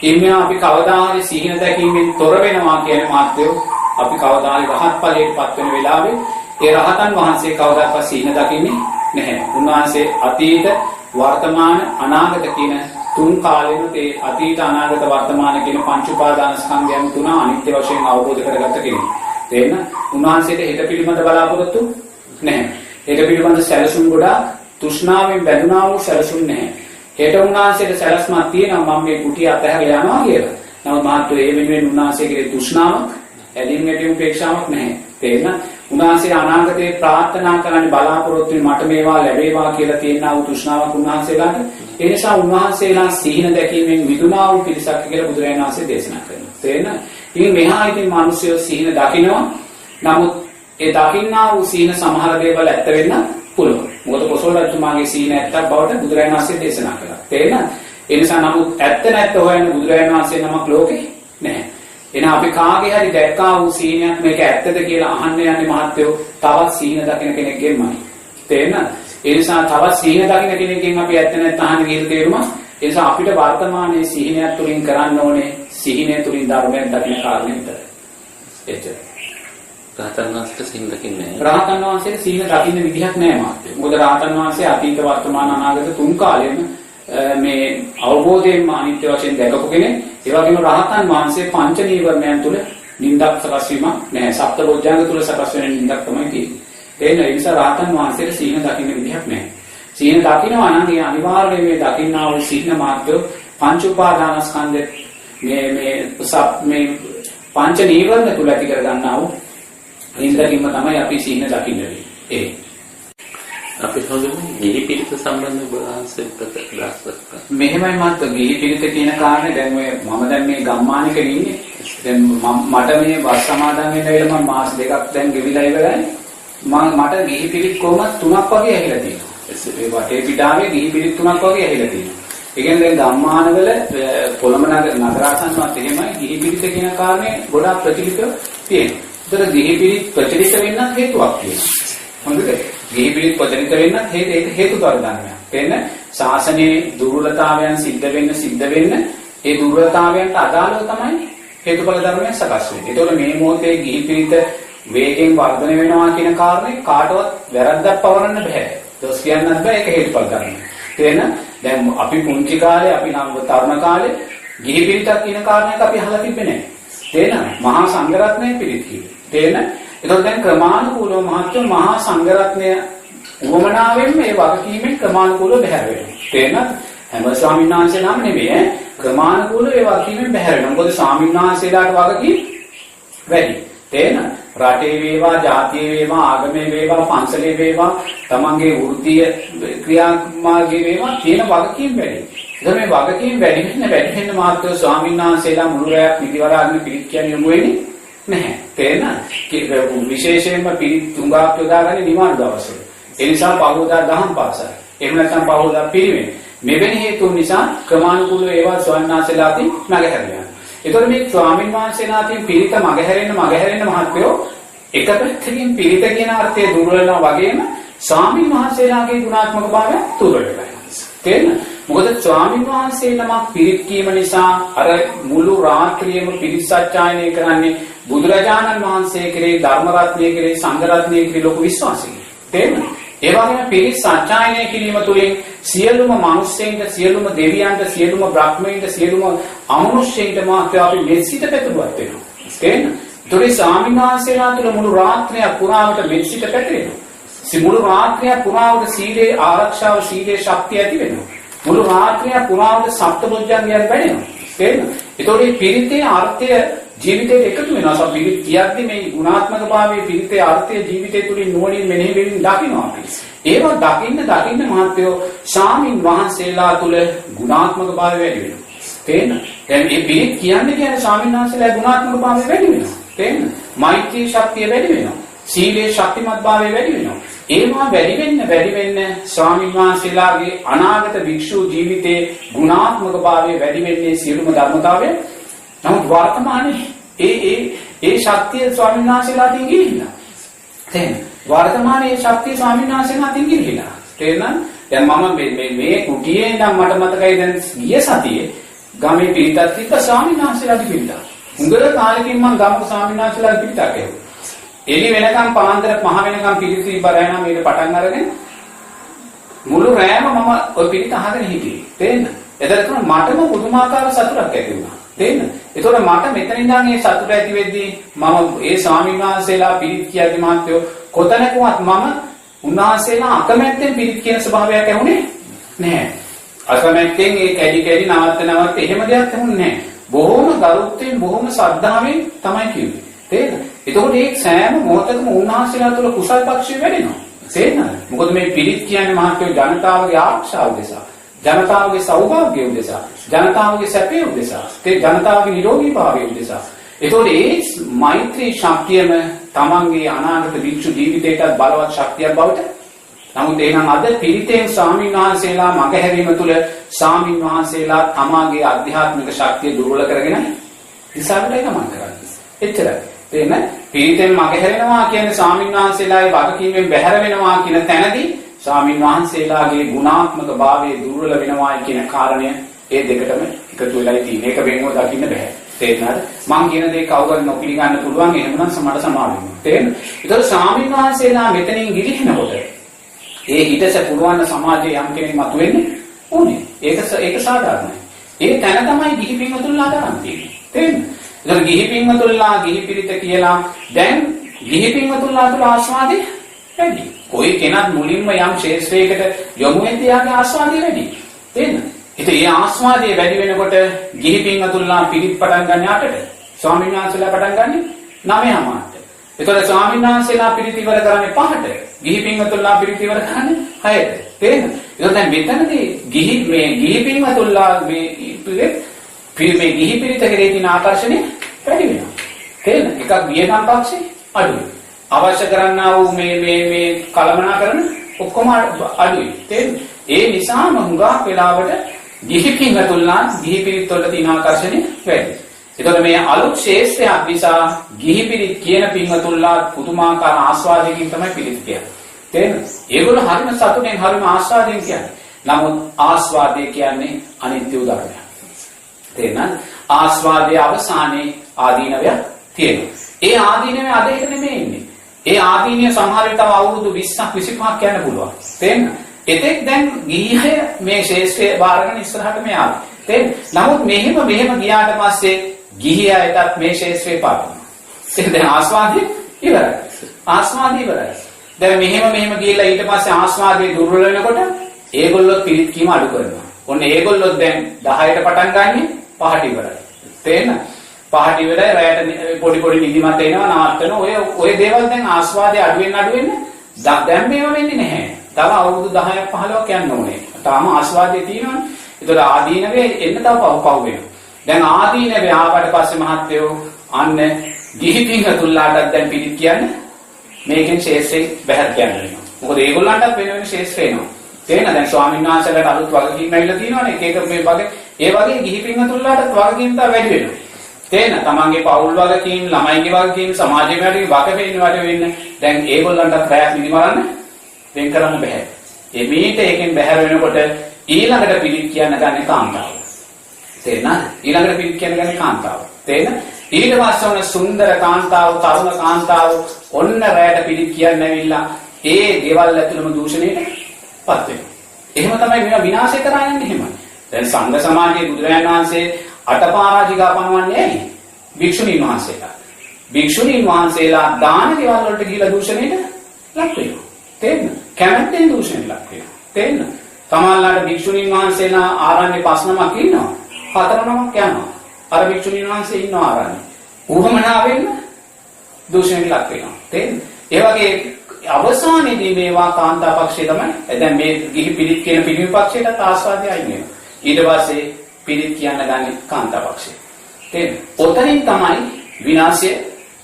ඉන්නේ අපි කවදා හරි සිහින දැකීමෙන් තොර වෙනවා කියන මාත්‍යෝ අපි කවදා හරි රහත් ඵලයට පත් වෙන වෙලාවේ ඒ රහතන් වහන්සේ කවදාවත් සිහින දකින්නේ නැහැ. උන්වහන්සේ අතීත වර්තමාන අනාගත කියන තුන් කාලෙම ඒ අතීත අනාගත වර්තමාන කියන පංච උපාදානස්කන්ධයන් තුන අනිත්‍ය වශයෙන් අවබෝධ කරගත්ත කෙනෙක්. තේරෙනවද? උන්වහන්සේට හෙට පිළිබඳ බලාපොරොත්තු නැහැ. හෙට පිළිබඳ සැලසුම් ගොඩාක් තෘෂ්ණාවෙන් බැඳුනා වූ සැලසුම් නැහැ. හෙට උන්වහන්සේට සැලස්මක් තියෙනවා මම මේ කුටිය අතහැරලා යනවා කියලා. නමුත් මාත්‍ර ඒ වෙනුවෙන් උන්වහන්සේගේ තෘෂ්ණාවක් ඇලින් ගැටීම් උපේක්ෂාවක් නැහැ. තේරෙනවද? උන්වහන්සේ අනාගතේ ප්‍රාර්ථනා කරන්නේ බලාපොරොත්තු මට මේවා ලැබේවා කියලා තියෙනා වූ තෘෂ්ණාවක් උන්වහන්සේලාට. ඒ නිසා උන්වහන්සේලා සිහින දැකීමෙන් විදුනා වූ පිරිසක් කියලා බුදුරජාණන් වහන්සේ දේශනා කරනවා. තේරෙනවද? ඉතින් මෙහා ඉතින් මිනිස්සු සිහින දකිනවා. නමුත් ඒ දකින්නා වූ සිහින සමහර දේවල් ඇත්ත වෙන්න පුළුවන්. මොකද කොසල් රජතුමාගේ සිහින ඇත්තක් බවට බුදුරජාණන් වහන්සේ දේශනා කළා. තේරෙනවද? ඒ නිසා නමුත් ඇත්ත නැත්ත හොයන බුදුරජාණන් වහන්සේ නමක් ලෝකේ නැහැ. එහෙනම් අපි කාගේ හරි දැක්කා වූ සීනයක් මේක ඇත්තද කියලා අහන්න යන්නේ මහත්තයෝ තවත් සීන දකින්න කෙනෙක්ගෙන්මයි. තේරෙනවද? ඒ නිසා තවත් සීන දකින්න කෙනෙක්ගෙන් අපි ඇත්ත නැත්නම් අහන්න කියලා තේරුමක්. ඒ නිසා අපිට වර්තමානයේ සීනයක් තුලින් කරන්න ඕනේ සීනය තුලින් ධර්මයක් දකින්න කාරණේ විතරයි. එච්චරයි. රහතන් වහන්සේට සීන දකින්නේ නැහැ. රහතන් වහන්සේට සීන දකින්න විදිහක් නැහැ මාත්‍ය. මොකද රහතන් වහන්සේ අතීත වර්තමාන අනාගත තුන් කාලෙම මේ අවබෝධයෙන්ම අනිත්‍ය වශයෙන් දැකපු කෙනෙක්. ඒ වගේම රහතන් වහන්සේ පංච නීවරණයන් තුල නින්දක් සකස් වීමක් නැහැ. සප්තබොධ්‍යංග තුල සකස් වෙන නින්දක් තමයි තියෙන්නේ. ඒ නිසා රහතන් වහන්සේට සීන දකින්න විදිහක් නැහැ. සීන දකින්නවා නම් ඒ අනිවාර්යයෙන් මේ දකින්නා වූ සීන මාත්‍ය පංච උපාදානස්කන්ධ මේ පංච නීවරණ තුල ඇති කර ගන්නා වූ නින්දකින්ම තමයි අපි සීන දකින්නේ. ඒ අපි හොඳම ගිහි පිරිත සම්බන්ධ බලාන්සෙත් ප්‍රකාශ මෙහෙමයි මත් ගිහි පිරිත කියන කාරණේ දැන් ඔය මම දැන් මේ ගම්මානික ඉන්නේ. දැන් මට මේ වස් සමාදන් වෙන්න වෙලා මම මාස දෙකක් දැන් ගෙවිලා ඉවරයි. මට ගිහි පිරිත් කොහොමද 3ක් වගේ ඇහිලා තියෙනවා. ඒ වටේ පිටාවේ ගිහි පිරිත් 3ක් වගේ ඇහිලා තියෙනවා. ඒ කියන්නේ දැන් ගම්මානවල පොළොම නගරාසන්නවත් එහෙමයි ගිහි පිරිත කියන කාරණේ ගොඩාක් ප්‍රචලිතව තියෙනවා. ඒතර ගිහි පිරිත් ප්‍රචලිත වෙන්න හේතුවක් තියෙනවා. හොඳද? ගිහි පිරිත් ප්‍රචලිත වෙන්න හේතුකාර ධර්මයක්. එතන ශාසනයේ දුර්වලතාවයන් සිද්ධ වෙන්න ඒ දුර්වලතාවයන්ට අදාළව තමයි හේතුඵල ධර්මයන් සකස් වෙන්නේ. ඒතකොට මේ මොහොතේ ගිහි පිරිත වේගෙන් වර්ධනය වෙනවා කියන කාරණේ කාටවත් වැරද්දක් පවරන්න බෑ. දොස් කියන්නත් බෑ ඒක හේතුඵල ධර්මයක්. තේරෙන? දැන් අපි පුංචි කාලේ අපි නම් තරුණ කාලේ ගිහි පිරිතක් කියන කාරණයක් අපි අහලා තිබෙන්නේ නැහැ. තේරෙනවද? මහා සංඝරත්නයේ පිරිත් කිව්වේ. තේරෙන? ඒතකොට දැන් ක්‍රමානුකූලව මහත්ව මහා සංඝරත්නය උවමනාවෙන් මේ වගකීමෙන් ක්‍රමානුකූලව බැහැර වෙනවා. තේරෙනවද? හැම ස්වාමීන් වහන්සේ නම් නෙමෙයි ක්‍රමානුකූලව ඒ වගකීමෙන් බැහැර වෙනවා. මොකද ස්වාමීන් වහන්සේලාට වගකීම් වැඩි. තේරෙනවද? රටේ වේවා, ජාතියේ වේවා, ආගමේ වේවා, පන්සලේ වේවා, තමන්ගේ වෘත්තීය ක්‍රියාමාර්ගයේ වේවා තියෙන වගකීම් වැඩි. ඒතර මේ වගකීම් වැඩි වෙන මාත්‍ර ස්වාමීන් වහන්සේලා මුළු රැයක් නිදිවරාගෙන පිළිත් කියන්නේ යොමු වෙන්නේ නැහැ. තේරෙනවද? විශේෂයෙන්ම පිළිත් තුඟක් යොදාගන්නේ නිවාඩු දවසේ. ඒ නිසා පහවදා දහම් පාසල්. එහෙම නැත්නම් පහවදා පිරිවෙන. මෙවැනි හේතුන් නිසා ක්‍රමානුකූලව ඒවා ස්වාමීන් වහන්සේලාටින් මගහැරෙනවා. ඒතකොට මේ ස්වාමීන් වහන්සේලාටින් පිළිත මගහැරෙන්න මහත්වෝ එක පැත්තකින් පිළිත කියන අර්ථය දුර්වල වෙනවා වගේම ස්වාමීන් වහන්සේලාගේ ගුණාත්මක භාවය දුර්වල වෙනවා. තේරෙනවද? මොකද ස්වාමීන් වහන්සේ නමක් පිළිත් කීම නිසා අර මුළු රාත්‍රියේම පිළිත් සත්‍යයනය කරන්නේ බුදුරජාණන් වහන්සේ කෙරෙහි, ධර්ම රත්නය කෙරෙහි, සංඝ රත්නය කෙරෙහි ලොකු විශ්වාසයකින්. තේරෙනවද? ඒ වගේම පිළිත් සත්‍යයනය කිරීම තුළින් සියලුම මිනිස්සෙන්ට, සියලුම දෙවියන්ට, සියලුම බ්‍රහ්මයන්ට, සියලුම අමනුෂ්‍යයන්ට මාත්‍ය අපි මෙසිත පැතුවත් වෙනවා. තේරෙනවද? ඒතොරේ ස්වාමීන් වහන්සේලා තුළ මුළු රාත්‍රිය පුරාවට මෙසිත පැතිරෙනවා. මුළු රාත්‍රිය පුරාවට සීලේ ආරක්ෂාව, සීලේ ශක්තිය ඇති වෙනවා. මුළු රාත්‍රිය පුරාවට සප්තබොධ්‍යංගයන් වැඩෙනවා. තේරෙනවද? ඒතොරේ පිරිතේ අර්ථය ජීවිතයට එකතු වෙනවා. සම පිළිත් කියද්දි මේ ගුණාත්මක භාවයේ පිළිතේ අර්ථය ජීවිතය තුළින් නුවණින් මෙනෙහි වෙමින් දකින්නවා අපි. ඒවා දකින්න මහත්වෝ ස්වාමීන් වහන්සේලා තුළ ගුණාත්මක භාවය වැඩි වෙනවා. තේරෙනවද? දැන් මේ පිළිත් කියන්නේ ස්වාමීන් වහන්සේලා ගුණාත්මක භාවය වැඩි වෙනවා. තේරෙනවද? මෛත්‍රී ශක්තිය වැඩි වෙනවා. සීලේ ශක්තිමත් භාවය වැඩි වෙනවා. ඒවා වැඩි වෙන්න ස්වාමීන් වහන්සේලාගේ අනාගත භික්ෂු ජීවිතයේ ගුණාත්මක භාවය වැඩි වෙන්නේ සියලුම ධර්මතාවය. නමුත් වර්තමානයේ ඒ ශක්තිය ස්වාමීන් වහන්සේලාටින් ගිහිල්ලා. තේරෙනවද? වර්තමානයේ ශක්තිය ස්වාමීන් වහන්සේලාටින් ගිහිල්ලා. තේරෙනවද? දැන් මම මේ කුටියේ ඉඳන් මට මතකයි දැන් ගිය සතියේ ගමේ පිරිතක් තිබ්බ ස්වාමීන් වහන්සේලාට පිරිතක්. හුඟ කාලෙකින් මම ගමක ස්වාමීන් වහන්සේලාට පිරිතක් ඇහුවා. එළි වෙනකම් පාන්දර පහ වෙනකම් පිරිත ඉබරයනා මේක පටන් අරගෙන මුළු රෑම මම ওই පිරිත අහගෙන හිටියේ. තේරෙනවද? එතකොට මටම පුදුමාකාර සතුටක් ඇති වුණා. තේරෙනවද? ඒතකොට මට මෙතන ඉඳන් මේ සතුට ඇති වෙද්දී මම ඒ ස්වාමීන් වහන්සේලා පිරිත් කියද්දි මාත්‍යෝ කොතනකවත් මම උන්වහන්සේලා අකමැත්තෙන් පිරිත් කියන ස්වභාවයක් ඇහුනේ නැහැ. අකමැත්තෙන් ඒ කැඩි නවත්ත එහෙම දෙයක් ඇහුනේ නැහැ. බොහොම ගරුත්වයෙන් බොහොම ශ්‍රද්ධාවෙන් තමයි කිව්වේ. තේරෙනවද? එතකොට මේ සෑම මොහොතකම උන්වහන්සේලා තුළ කුසල් පක්ෂය වැඩෙනවා. තේරෙනවද? මොකද මේ පිරිත් කියන්නේ මහත්වෝ ජනතාවගේ ආරක්ෂාව උදෙසා, ජනතාවගේ සෞභාග්‍ය උදෙසා, ජනතාවගේ සැපය උදෙසා, ජනතාවගේ නිරෝගී භාවය උදෙසා. ඒතකොට ඒ මෛත්‍රී ශක්තියම තමන්ගේ අනාගත භික්ෂු ජීවිතයටත් බලවත් ශක්තියක් බවට. නමුත් එහෙනම් අද පිරිතෙන් ස්වාමීන් වහන්සේලා මගහැරීම තුළ ස්වාමීන් වහන්සේලා තමාගේ ආධ්‍යාත්මික ශක්තිය දුර්වල කරගෙන දිසාවට ගමන් කරන්නේ. එච්චරයි. තේන්න පිරිතෙන් මගහැරෙනවා කියන්නේ ස්වාමීන් වහන්සේලාගේ වගකීමෙන් බැහැර වෙනවා කියන තැනදී ස්වාමීන් වහන්සේලාගේ ගුණාත්මක භාවයේ දුර්වල වෙනවා කියන කාරණය ඒ දෙකටම එකතු වෙලායි තියෙන්නේ. ඒක වෙනව දකින්න බෑ. තේරුණාද? මම කියන දේ කවුරුත් නොපිළිගන්න පුළුවන්. එහෙමනම් මට සමාව වෙන්න. තේරෙනවද? ඒතකොට ස්වාමීන් වහන්සේලා මෙතනින් ගිලිහෙනකොට ඒ හිතස පුරවන්න සමාජයේ යම් කෙනෙක් මතුවෙන්නේ ඕනේ. ඒක සාධාරණයි. ඒ තැන තමයි ගිහි පින්වතුන්ලා තරම් තියෙන්නේ. තේරෙනවද? ඒතකොට ගිහි පින්වතුන්ලා ගිහි පිරිත කියලා දැන් ගිහි පින්වතුන්ලා තුළ ආස්වාදේ වැඩි. કોઈ කෙනෙක් මුලින්ම යම් ශේෂ්ත්‍රයකට යොමු වෙද්දී යාගේ ආස්වාදේ වැඩි. තේරෙනවද? ඉතින් ඒ ආස්වාදයේ වැඩි වෙනකොට ගිහි පින්වතුන්ලා පිරිත් පටන් ගන්න 8ට ස්වාමීන් වහන්සේලා පටන් ගන්නේ 9:00ට. ඒතකොට ස්වාමීන් වහන්සේලා පිරිත් ඉවර කරන්නේ 5ට. ගිහි පින්වතුන්ලා පිරිත් ඉවර කරන්නේ 6ට. තේරෙනවද? ඒතකොට දැන් මෙතනදී ගිහි පින්වතුන්ලා මේ ගිහි පිරිත කෙරෙහි තියෙන ආකර්ෂණය වැඩි වෙනවා. තේරෙනවද? එකක් වියනම් පක්ෂේ අඩුයි. අවශ්‍ය කරන්නා වූ මේ කලමනාකරන ඔක්කොම අඩුයි. තේරෙනවද? ඒ නිසාම හුඟක් වෙලාවට ගිහි පින්වතුන්ලා ගිහි පිරිත් වල තියෙන ආකර්ෂණය වැඩි. ඒතකොට මේ අලුත් ශේෂ්ත්‍රයක් නිසා ගිහි පිරිත් කියන පින්වතුන්ලා පුදුමාකාර ආස්වාදයකින් තමයි පිරිත් කියන්නේ. තේරෙනවද? ඒගොල්ලෝ හරිම සතුටෙන් හරිම ආස්වාදයෙන් කියන්නේ. නමුත් ආස්වාදය කියන්නේ අනිත්‍ය උදාහරණයක්. තේරෙනවද? ආස්වාදයේ අවසානයේ ආදීනවයක් තියෙනවා. ඒ ආදීනවේ අද එක නෙමෙයි ඉන්නේ. ඒ ආදීනිය සමහර විට අවුරුදු 20ක් 25ක් යන්න පුළුවන්. තේරෙනවද? එතෙක් දැන් ගිහිය මේ ශේෂ්ත්‍රය බාරගෙන ඉස්සරහට මේ ආවා. තේරෙනවද? නමුත් මෙහෙම ගියාට පස්සේ ගිහියාටත් මේ ශේෂ්ත්‍රේ පාඩනවා. දැන් ආස්වාදේ ඉවරයි. ආස්වාදේ ඉවරයි. දැන් මෙහෙම ගිහලා ඊට පස්සේ ආස්වාදේ දුර්වල වෙනකොට ඒගොල්ලෝ පිරිත් කීම අඩු කරනවා. ඔන්න ඒගොල්ලෝ දැන් 10ට පටන් ගන්නේ 5ට ඉවරයි. තේරෙනවද? 5ට ඉවරයි රැයට පොඩි නිදිමත එනවා නවත්තන ඔය දේවල් දැන් ආස්වාදේ අඩු වෙන්න දැන් මේව වෙන්නේ නැහැ. තව අවුරුදු 10ක් 15ක් යන්න ඕනේ. තාම ආස්වාදේ තියෙනවනේ. ඒතකොට ආදීනවේ එන්න තව පව් වෙනවා. දැන් ආදීනවේ ආවට පස්සේ මහත්තයෝ අන්න ගිහි පින්වතුන්ලාටත් දැන් පිළිත් කියන්නේ මේකෙන් ශේෂ්ත්‍රේ බහැර කියනවා. මොකද ඒගොල්ලන්ටත් වෙන ශේෂ්ත්‍රේ එනවා. තේරෙනවද? දැන් ස්වාමීන් වහන්සේලාට අලුත් වගකීම් ඇවිල්ලා තියෙනවානේ. එක මේ වගේ ඒ වගේ ගිහි පින්වතුන්ලාටත් වගකීම් තා වැඩි වෙනවා. තේරෙනවද? තමන්ගේ පවුල් වගකීම්, ළමයිගේ වගකීම්, සමාජයේ වගකීම් දැන් ඒගොල්ලන්ටත් රැයක් නිදිමරන්න වෙන් කරන්න බෑ. එමෙහිට ඒකෙන් බැහැර වෙනකොට ඊළඟට පිළිත් කියන්න ගන්නේ කාන්තාව. තේරෙනවද? ඊළඟට පිළිත් කියන්න ගන්නේ කාන්තාව. තේරෙනවද? ඊට පස්සේ ඔන්න සුන්දර කාන්තාව, තරුණ කාන්තාව ඔන්න රැයට පිළිත් කියන්න ඇවිල්ලා ඒ ගෙවල් ඇතුළම දූෂණයටපත් වෙනවා. එහෙම තමයි මේවා විනාශ කරා යන්නේ එහෙමයි. දැන් සංඝ සමාජයේ බුදුරජාණන් වහන්සේ අටපාරාජිකා පනවන්නේ ඇයි? භික්ෂුණීන් වහන්සේලා. භික්ෂුණීන් වහන්සේලා දාන ගෙවල් වලට ගිහිලා දූෂණයට ලක් වෙනවා. තේරෙනවද? කැමැත්තෙන් දූෂණයට ලක් වෙනවා. තේරෙනවද? තමන්ලාට භික්ෂුණීන් වහන්සේලා ආරණ්‍ය 5 නමක් ඉන්නවා. 4 නමක් යනවා. අර භික්ෂුණීන් වහන්සේ ඉන්නවා ආරණ්‍ය. උවමනාවෙන් දූෂණයට ලක් වෙනවා. තේරෙනවද? ඒ වගේ අවසානයේදී මේවා කාන්තා පක්ෂය තමයි. දැන් මේ ගිහි පිළිත් කියන පිළිමි පක්ෂයටත් ආස්වාදය අයින් වෙනවා. ඊට පස්සේ පිළිත් කියන්න ගන්නේ කාන්තා පක්ෂය. තේරෙනවද? ඔතනින් තමයි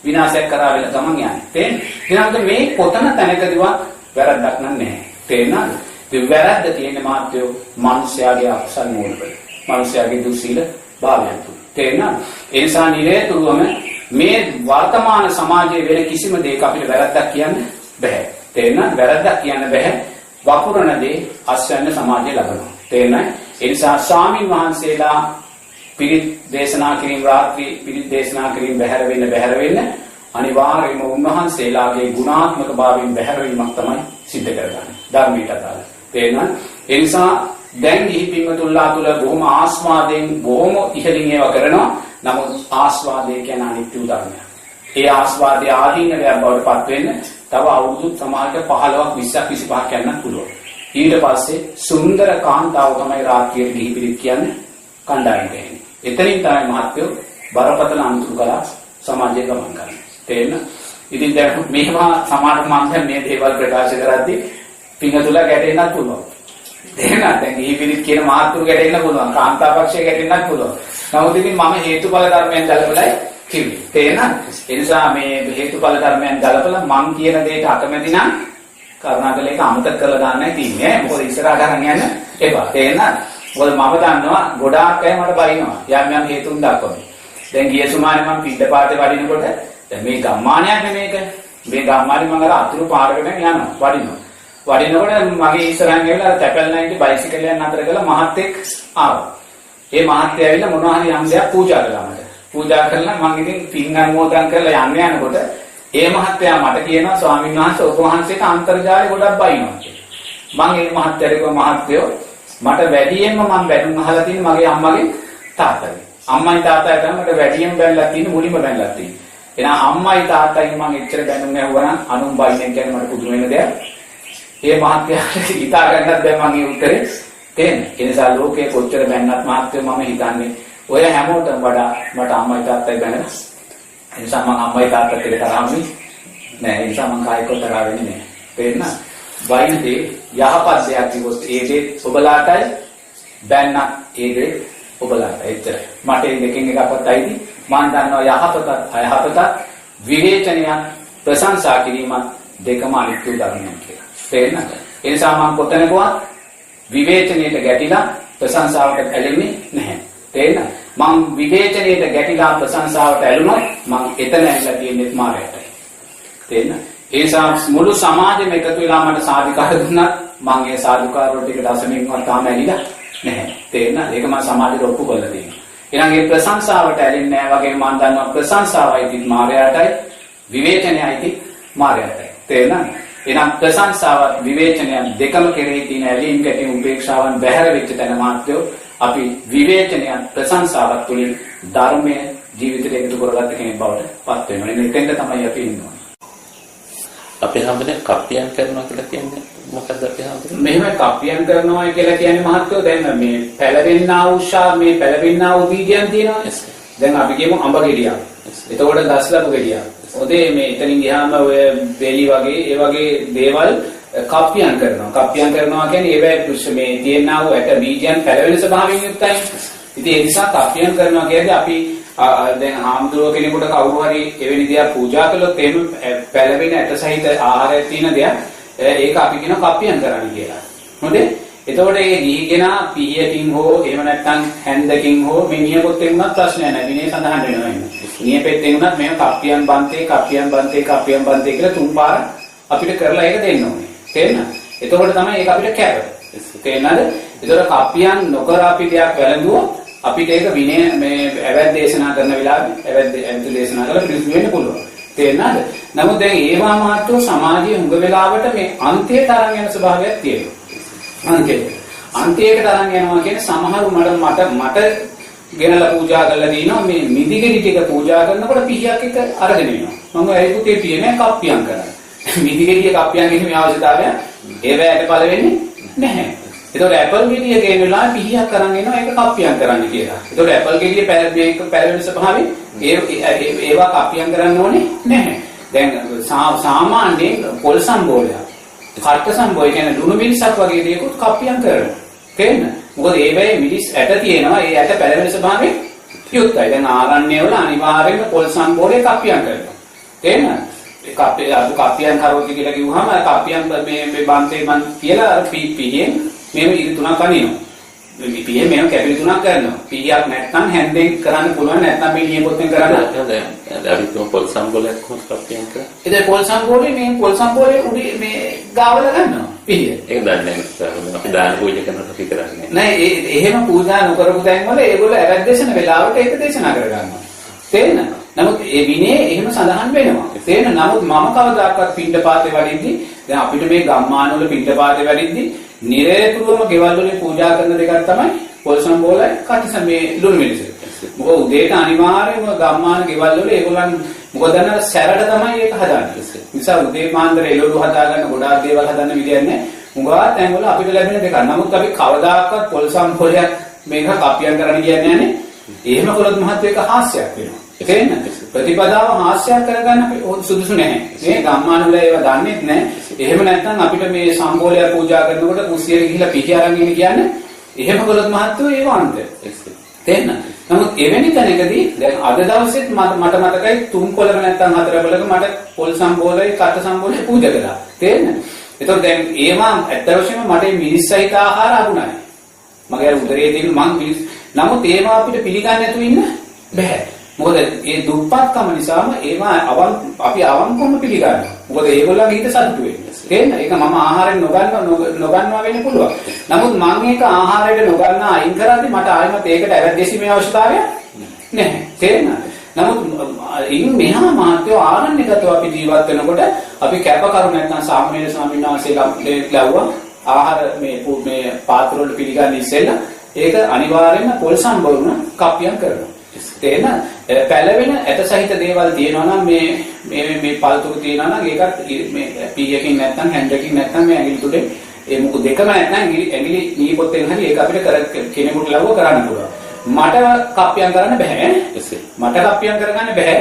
විනාශයක් කරා වෙලා ගමන් යන්නේ. තේරෙනවද? ඊළඟට මේ කොතන තැනකදීවත් වැරද්දක් නැහැ. තේරෙනවද? ඒ වැරද්ද තියෙන මාත්‍යෝ මිනිස්යාගේ අකුසල් මූලවල. මිනිස්යාගේ දුස්සීල භාවයන් තුල. තේරෙනවද? ඒ නිසා නිරේතුරුවම මේ වර්තමාන සමාජයේ වෙන කිසිම දෙයක අපිට වැරද්දක් කියන්න බෑ. තේරෙනවද? වැරද්දක් කියන්න බෑ. වපුරන දේ අස්වැන්න සමාජයේ ලබනවා. තේරෙනවද? ඒ නිසා ස්වාමින් වහන්සේලා පිරිත් දේශනා කිරීම රාත්‍රී පිරිත් දේශනා කිරීම බැහැර වෙන්න අනිවාර්යයෙන්ම උන්වහන්සේලාගේ ගුණාත්මක භාවයෙන් බැහැර වීමක් තමයි සිද්ධ කරගන්නේ. ධර්මයට අදාළ. තේරෙනවද? ඒ නිසා දැන් ගිහි පින්වතුන්ලා තුල බොහොම ආස්වාදයෙන් බොහොම ඉහළින් ඒවා කරනවා. නමුත් ආස්වාදය කියන අනිත්‍ය උදාහරණයක්. ඒ ආස්වාදයේ ආදීනවයක් බවට පත් වෙන්න තව අවුරුදු සමාජයක 15ක් 20ක් 25ක් යන්නත් පුළුවන්. ඊට පස්සේ සුන්දර කාන්තාව තමයි රාත්‍රියේ ගිහි පිරිත් කියන්නේ කණ්ඩායම් දෙන්නේ. එතනින් තමයි මහත්යෝ බරපතල අන්තුරු කළා සමාජයේ ගමන් කරන්නේ. තේරෙනවද? ඉතින් දැන් මේවා සමාජ මන්දන් මේ දේවල් ප්‍රකාශ කරද්දී පිංගතුලා ගැටෙන්නත් පුළුවන්. තේරෙනවද? දැන් ගිහි පිරිත් කියන මහත්තුරු ගැටෙන්න පුළුවන්. කාන්තා පක්ෂය ගැටෙන්නත් පුළුවන්. නමුත් ඉතින් මම හේතුඵල ධර්මයන් ගලපලයි කිව්වේ. තේරෙනවද? ඒ නිසා මේ හේතුඵල ධර්මයන් ගලපලා මං කියන දෙයට අකමැති නම් කරුණාකරලා ඒක අමතක කරලා දාන්නයි තියන්නේ. මොකද ඉස්සරහට අරන් යන්න එපා. තේරෙනවද? මොකද මම දන්නවා ගොඩාක් අය මට බයිනවා. යම් හේතුන් දක්වන්නේ. දැන් ගිය සුමානේ මම පිටපාතේ වඩිනකොට දැන් මේ ගම්මානයක් නෙමේක. මේ ගම්මානේ මම අර අතුරු පාරකට යනවා වඩිනකොට මගේ ඉස්සරහින් ඇවිල්ලා අර තැපැල් නැගිටි බයිසිකලයක් නතර කරලා මහත්තයෙක් ආවා. ඒ මහත්තයා ඇවිල්ලා මොනවා හරි යම් දෙයක් පූජා කළා මට. පූජා කරලා මම ඉතින් පින් අනුමෝදන් කරලා යනකොට ඒ මහත්තයා මට කියනවා ස්වාමීන් වහන්සේ ඔබ වහන්සේට අන්තර්ජාලය ගොඩක් බයිනවා කියලා. මම ඒ මහත්තයාට කිව්වා මහත්තයෝ මට වැඩියෙන්ම මම බැනුම් අහලා තියෙන මගේ අම්මගේ තාත්තගේ. අම්මයි තාත්තයි තමයි මට වැඩියෙන් බැලලා තියෙන මුලින්ම බැලලා තියෙන්නේ. එහෙනම් අම්මයි තාත්තයි මම එච්චර බැනුම් ඇහුවා නම් අනුන් බයිනෙන් කියන්නේ මට පුදුම වෙන දෙයක්. ඒ මහත්තයාට හිතා ගන්නත් බැ මගේ උත්තරේ තේන්නේ. ඒ නිසා ලෝකේ කොච්චර බැන්නත් මහත්තයෝ මම හිතන්නේ ඔය හැමෝටම වඩා මට අම්මයි තාත්තයි බැනලා. ඒ නිසා මම අම්මයි තාත්තට තරහන්නේ නෑ. ඒ නිසා මම කායිකව තරහ වෙන්නේ නෑ. තේරෙනවද? වයින්දී යහපත් දෙයක් කිව්වොත් ඒ දේ ඔබලාටයි බැන්න ඒ දේ ඔබලාට එච්චරයි. මට මේ දෙකෙන් එකක්වත් අයිති. මම දන්නවා යහපතත් අයහපතත් විවේචනය ප්‍රශංසා කිරීම දෙකම අනිත්‍ය ධර්මයක් කියලා. තේරෙනවද? ඒ නිසා මම කොතනකවත් විවේචනයට ගැටිලා ප්‍රශංසාවට ඇලෙන්නේ නැහැ. තේරෙනවද? මම විවේචනයට ගැටිලා ප්‍රශංසාවට ඇලුනොත් මම එතන ඇවිල්ලා තියෙන්නේ මායයටයි. තේරෙනවද? ඒ නිසා මුළු සමාජෙම එකතු වෙලා මට සාධිකාර දුන්නා මම ඒ සාධිකාර වල ටික දශමින්වත් තාම ඇලිලා නැහැ. තේරෙනවද? ඒක මම සමාජයට ඔප්පු කරලා තියෙනවා. එහෙනම් ඒ ප්‍රශංසාවට ඇලෙන්නේ නැහැ වගේ මම දන්නවා ප්‍රශංසාවයිති මායයටයි විවේචනයයිති මායයටයි. තේරෙනවද? එහෙනම් ප්‍රශංසාවත් විවේචනය දෙකම කෙරෙහි තියෙන ඇලීම් ගැටීම් උපේක්ෂාවන් බැහැර වෙච්ච තැන මාත්‍යෝ අපි විවේචනය ප්‍රශංසාවත් තුළින් ධර්මයේ ජීවිතයට එකතු කරගත්ත කෙනෙක් බවට පත් වෙනවා. එන්න එතෙන්ට තමයි අපි ඉන්නේ. අපි හැමදේම කප්පියන් කරනවා කියලා කියන්නේ මොකක්ද අපි හැමදේම? මෙහෙම කප්පියන් කරනවා කියලා කියන්නේ මහත්කෝ දැන් මේ පැලවෙන්නා වූ මේ පැලවෙන්නා වූ බීජයන් තියෙනවා. දැන් අපි කියමු අඹ ගෙඩියක්. එතකොට දස්ලපු ගෙඩියක්. ඔතේ මේ එතනින් ගියාම ඔය බෙලි වගේ ඒ වගේ දේවල් කප්පියන් කරනවා. කප්පියන් කරනවා කියන්නේ ඒවැ මේ තියෙනා වූ ඇට බීජයන් පැලවෙන ස්වභාවයෙන් යුක්තයි. ඉතින් ඒ නිසා කප්පියන් කරනවා කියන්නේ අපි දැන් ආම්දුර කෙනෙකුට කවුරු හරි එවැනි දෙයක් පූජා කළොත් එහෙම පැලවෙන ඇට සහිත ආහාරයක් තියෙන දෙයක් ඒක අපි කියන කප්පියන් කරන්න කියලා. හොඳේ? එතකොට ඒ ගිහිගෙනා පිහියකින් හෝ එහෙම නැත්නම් හැන්දකින් හෝ මේ නියපොත්තෙන් උනත් ප්‍රශ්නයක් නැහැ. විනේ සඳහන් වෙනවා ඉන්නේ. නියපෙත්තෙන් උනත් මේක කප්පියන් බන්තේ කියලා තුන් පාර අපිට කරලා ඒක දෙන්න ඕනේ. තේරෙනවද? එතකොට තමයි ඒක අපිට කැප. තේරෙනවද? එතකොට කප්පියන් නොකර අපි දෙයක් වැළඳුවොත් අපිට ඒක විනය මේ ඇවැත් දේශනා කරන වෙලාවේ ඇවැත් දේශනා කරලා පිළිසු වෙන්න පුළුවන්. තේරෙනවද? නමුත් දැන් ඒවා මාත්‍රෝ සමාජයේ හුඟ වෙලාවට මේ අන්තයට තරම් යන ස්වභාවයක් තියෙනවා. අන්තයට තරම් යනවා කියන්නේ සමහරු මට ගෙනලා පූජා කරලා දිනවා මේ මිදිගෙඩි ටික පූජා කරනකොට පිහියක් එක අරගෙන එනවා. මම ඒ පුතේ පියනේ කප්පියන් කරා. මිදිගෙඩිය කප්පියන් ගෙනීමේ අවශ්‍යතාවය ඒවැයට පළ වෙන්නේ නැහැ. ඒතකොට ඇපල් ගෙඩිය ගේන වෙලාවේ පිහියක් කරන් එනවා ඒක කප්පියන් කරන්න කියලා. ඒතකොට ඇපල් ගෙඩිය පැලවෙන ස්වභාවයෙන් ඒවා කප්පියන් කරන්න ඕනේ නැහැ. දැන් සාමාන්‍යයෙන් පොල් සම්බෝලයක් කට්ට සම්බෝය කියන්නේ ලුණු මිරිසක් වගේ දේකුත් කප්පියන් කරනවා. තේරෙනවද? මොකද ඒවැයි මිරිස් ඇට තියෙනවා. ඒ ඇට පැලවෙන ස්වභාවයෙන් යුක්තයි. දැන් ආරණ්‍ය වල අනිවාර්යයෙන්ම පොල් සම්බෝලේ කප්පියන් කරනවා. තේරෙනවද? ඒ කප්පියන් කරෝති කියලා කිව්වහම කප්පියන් මේ බන්තේ මන් කියලා පිහියෙන් මේව ඉරි තුනක් අනිනවා. මේ පිහියෙන් මේව කැපිලි තුනක් කරනවා. පිහියක් නැත්නම් හැන්දෙන් කරන්න පුළුවන් නැත්නම් මේ නියපොත්තෙන් කරන්න. අපි තුම පොල් සම්බෝලයක් කොහොමද කප්පියන් කරන්නේ? ඉතින් පොල් සම්බෝලේ උඩි මේ ගාවල ගන්නවා පිහිය. ඒක දන්නේ නැහැ. අපි දාන පූජා කරනකොට අපි කරන්නේ නෑ. එහෙම පූජා නොකරපු තැන් වල ඒගොල්ලෝ ඇවැත් දේශන වෙලාවට ඒක දේශනා කරගන්නවා. තේරෙනවද? නමුත් ඒ විනේ එහෙම සඳහන් වෙනවා. තේරෙනවද? නමුත් මම කවදාකවත් පින්ඩපාතේ වඩිද්දි දැන් අපිට මේ ගම්මාන වල පින්ඩපාතේ වඩිද්දි නිරේතුරුවම ගෙවල් වලින් පූජා කරන දෙකක් තමයි පොල් සම්බෝලයි කටිස මේ ලුණු මිරිස. මොකද උදේට අනිවාර්යයෙන්ම ගම්මාන ගෙවල් වල ඒගොල්ලන් මොකද අන්න සැරට තමයි ඒක හදාන්නේ. නිසා උදේ පාන්දර එළවලු හදාගන්න ගොඩාක් දේවල් හදන්න විදියක් නැහැ. උඟා තැන් වල අපිට ලැබෙන දෙකක්. නමුත් අපි කවදාකවත් පොල් සම්බෝලයක් මේක කප්පියන් කරන්න කියන්නේ නැහැ. එහෙම කළොත් මහත්ව ඒක හාස්‍යයක් වෙනවා. තේරෙනවද? ප්‍රතිපදාව හාස්‍යයක් කරගන්න සුදුසු නැහැ. මේ ගම්මාන වල ඒවා දන්නේ නැහැ. එහෙම නැත්නම් අපිට මේ සම්බෝලය පූජා කරනකොට කුස්සියට ගිහිලා පිටි අරන් ඉන්න කියන්නේ එහෙම කළොත් මහත්ව ඒව අන්තය. තේරෙනවද? නමුත් එවැනි තැනකදී දැන් අද දවසෙත් මට මතකයි 3 කොළක නැත්නම් 4 කොළක මට පොල් සම්බෝලයි කට සම්බෝලයි පූජා කළා. තේරෙනවද? ඒතකොට දැන් ඒවා ඇත්ත වශයෙන්ම මට මිරිස් සහිත ආහාර අරුණයි. මගේ උදරයේ තියෙන මං මිරිස්. නමුත් ඒවා අපිට පිළිගන්න නැතුව ඉන්න බෑ. මොකද මේ දුප්පත්කම නිසාම ඒවා අපි අවංකවම පිළිගන්නවා. මොකද ඒගොල්ලන්ගේ හිත සතුටු වෙන්නේ. තේරෙනවද? ඒක මම ආහාරයෙන් නොගන්නවා වෙන්න පුළුවන්. නමුත් මම ඒක ආහාරයට නොගන්නා අයින් කරද්දි මට ආයෙත් ඒකට ඇවැද්දීමේ අවශ්‍යතාවයක් නැහැ. තේරෙනවද? නමුත් ඉන් මෙහා මාත්‍යෝ ආරණ්‍යගතව අපි ජීවත් වෙනකොට අපි කැපකරු නැත්නම් සාමණේර ස්වාමීන් වහන්සේලා ලැබුවා ආහාර මේ පාත්‍ර වල පිළිගන්න ඉස්සෙල්ලා ඒක අනිවාර්යයෙන්ම පොල් සම්බවුන කප්පියක් කරනවා. තේන පැලවෙන ඇට සහිත දේවල් තියෙනවා නම් මේ පළතුරු තියෙනවා නම් ඒකත් මේ පීයකින් නැත්නම් හැන්ඩකින් නැත්නම් මේ ඇඟිලි තුඩේ ඒ මොකද දෙකම නැත්නම් ඇඟිලි නීපොත්තෙන් හරි ඒක අපිට කෙනෙකුට ලව්ව කරන්න පුළුවන්. මට කප්පියක් කරන්න බෑ. මට කප්පියක් කරගන්න බෑ.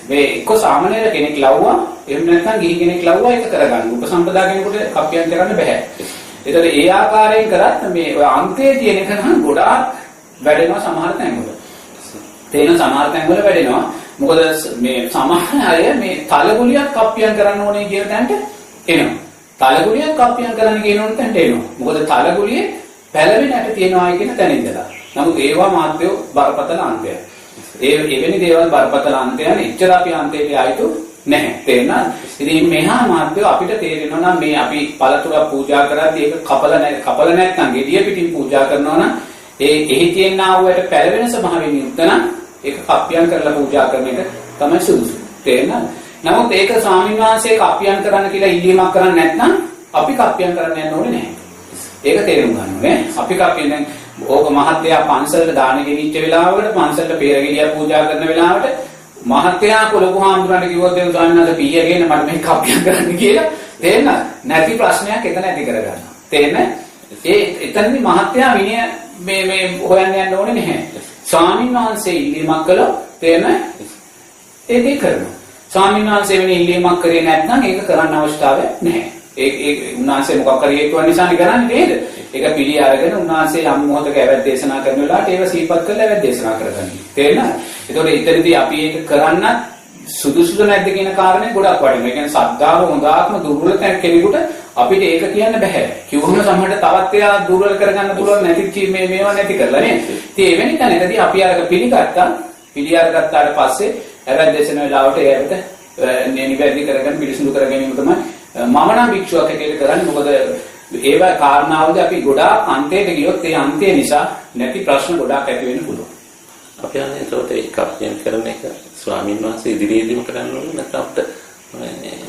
මේ එක්ක සාමාන්‍ය කෙනෙක් ලව්වා එහෙම නැත්නම් ගිහි කෙනෙක් ලව්වා ඒක කරගන්න. උපසම්පදා කෙනෙකුට කප්පියක් කරන්න බෑ. ඒතකොට ඒ ආකාරයෙන් කරත් මේ ඔය අන්තයේ තියෙන එක නම් ගොඩාක් වැඩෙනවා සමහර තැන්වල. තේන සමහර තැන්වල වැඩෙනවා. මොකද මේ සමහර අය මේ තලගුලියක් කප්පියක් කරන්න ඕනේ කියන තැනට එනවා. තලගුලියක් කප්පියක් කරන්න කියන තැනට එනවා. මොකද තලගුලියේ පැලවෙන ඇට තියනවා කියන තැන ඉඳලා. නමුත් ඒවා මාත්‍යෝ බරපතල අන්තයක්. එවැනි දේවල් බරපතල අන්තයන් එච්චර අපි අන්තයට ආයිතු නැහැ. තේරෙනවද? ඉතින් මෙහා මාත්‍යෝ අපිට තේරෙනවා නම් මේ අපි පළතුරක් පූජා කරද්දී ඒක කපල නැත්නම් gediya පිටින් පූජා කරනවා නම් එහි තියෙන ආවුවට පැලවෙන ස්වභාවයෙන් යුක්ත නම් ඒක කප්පියම් කරලා පූජා කරන එක තමයි සුදුසු. තේරෙනවද? නමුත් ඒක ස්වාමීන් වහන්සේ කප්පියම් කරන්න කියලා ඉල්ලීමක් කරන්නේ නැත්නම් අපි කප්පියම් කරන්න යන්න ඕනේ නැහැ. ඒක තේරුම් ගන්න ඕනේ. අපි කප්පියම් දැන් ඕක මහත්තයා පන්සලට දාන ගෙනිච්ච වෙලාවකට පන්සලට පෙරගිරිය පූජා කරන වෙලාවට මහත්තයා ලොකු හාමුදුරන්ට කිව්වොත් ඒ ස්වාමීන් වහන්සේ පීය ගේන මට මේ කප්පියම් කරන්න කියලා තේරෙනවද? නැති ප්‍රශ්නයක් එතන ඇති කරගන්නවා. තේරෙනවද? එතනදී මහත්තයා විනය මේ හොයන්න යන්න ඕනේ නැහැ. ස්වාමීන් වහන්සේ ඉල්ලීමක් කළොත් තේරෙනවද? ඒක කරනවා. ස්වාමීන් වහන්සේ වෙන ඉල්ලීමක් කරේ නැත්නම් ඒක කරන්න අවශ්‍යතාවයක් නැහැ. ඒ උන්වහන්සේ මොකක් හරි හේතුවක් නිසානේ කරන්නේ නේද? ඒක පිළි අරගෙන උන්වහන්සේ යම් මොහොතක ඇවැත් දේශනා කරන වෙලාවට ඒක සීපත් කරලා ඇවැත් දේශනා කරගන්නේ. තේරෙනවද? ඒතකොට ඊතරදී අපි ඒක කරන්න සුදුසුද නැද්ද කියන කාරණේ ගොඩක් වටිනවා. ඒ කියන්නේ සද්ධාව හොඳාත්ම දුර්වල කෙනෙකුට අපිට ඒක කියන්න බෑ. කිව්වම සමහරට තවත් එයා දුර්වල කරගන්න පුළුවන් නැති මේවා නැති කරලා නේ. ඉතින් එවැනි තැනකදී අපි අරක පිළිගත්තාට පස්සේ ඇවැත් දේශන වෙලාවට ඒකට නිවැරදි කරගෙන පිළිසුදු කර ගැනීම තමයි මම නම් භික්ෂුවක් හැටියට කරන්නේ. මොකද ඒවා කාරණාවලදී අපි ගොඩාක් අන්තයට ගියොත් ඒ අන්තය නිසා නැති ප්‍රශ්න ගොඩාක් ඇති වෙන්න පුළුවන්. අපි යන්නේ ඒකට ඒ කප්පියම් කරන එක ස්වාමීන් වහන්සේ ඉදිරියේදීම කරන්න ඕනේ නැත්නම් අපිට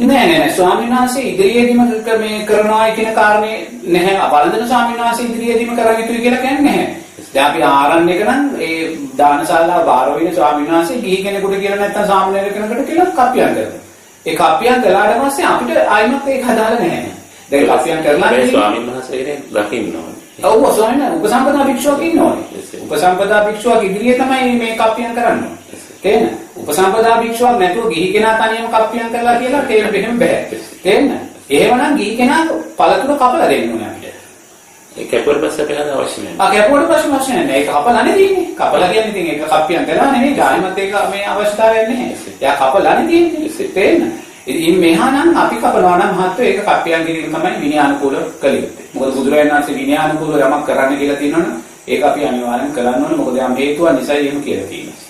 නෑ ස්වාමීන් වහන්සේ ඉදිරියේදීම මේ කරනවා කියන කාරණේ නැහැ. වළඳන ස්වාමීන් වහන්සේ ඉදිරියේදීම කරන්න යුතුයි කියලා කියන්නේ නැහැ. දැන් අපි ආරණ්‍යක නම් ඒ දානශාලා බාර වෙන ස්වාමීන් වහන්සේ ගිහි කෙනෙකුට කියලා නැත්නම් සාමාන්‍ය කෙනෙකුට කියලා කප්පියම් කරනවා. ඒ කප්පියම් කළාට පස්සේ අපිට ආයිමත් ඒක හදාලා නැහැ. දැන් කප්පියම් කරලා මේ ස්වාමීන් වහන්සේ කෙනෙක් දකින්න ඕනේ. ඔව් ස්වාමීන් වහන්සේ උපසම්පදා භික්ෂුවක් ඉන්නෝනේ. උපසම්පදා භික්ෂුවක් ඉදිරියේ තමයි මේ කප්පියම් කරන්නේ. තේන්න? උපසම්පදා භික්ෂුවක් නැතුව ගිහි කෙනා තනියම කප්පියම් කරලා කියලා තේරෙන්න බෙහෙම බෑ. තේන්න? එහෙමනම් ගිහි කෙනා පළතුරු කපලා දෙන්න ඕනේ අපිට. ඒ කැපුවට පස්සේ අපේ හද අවශ්‍ය නැහැ. කැපුවට පස්සේ අවශ්‍ය නැහැ. ඒක කපලානේ තියෙන්නේ. කපලා කියන්නේ ඉතින් ඒක කප්පියම් කරලා නෙමෙයි. ගායමත් ඒක මේ අවශ්‍යතාවයක් නැහැ. එයා කපලානේ තියෙන්නේ. තේන්න? ඉතින් මෙහා නම් අපි කපනවා නම් මහත්වෝ ඒක කප්පියම් කිරීම තමයි විනයානුකූලව කළ යුත්තේ. මොකද බුදුරජාණන් වහන්සේ විනයානුකූලව යමක් කරන්න කියලා තියෙනවනේ ඒක අපි අනිවාර්යෙන් කරන්න ඕනේ. මොකද යම් හේතුවක් නිසා එහෙම කියලා තියෙනවා.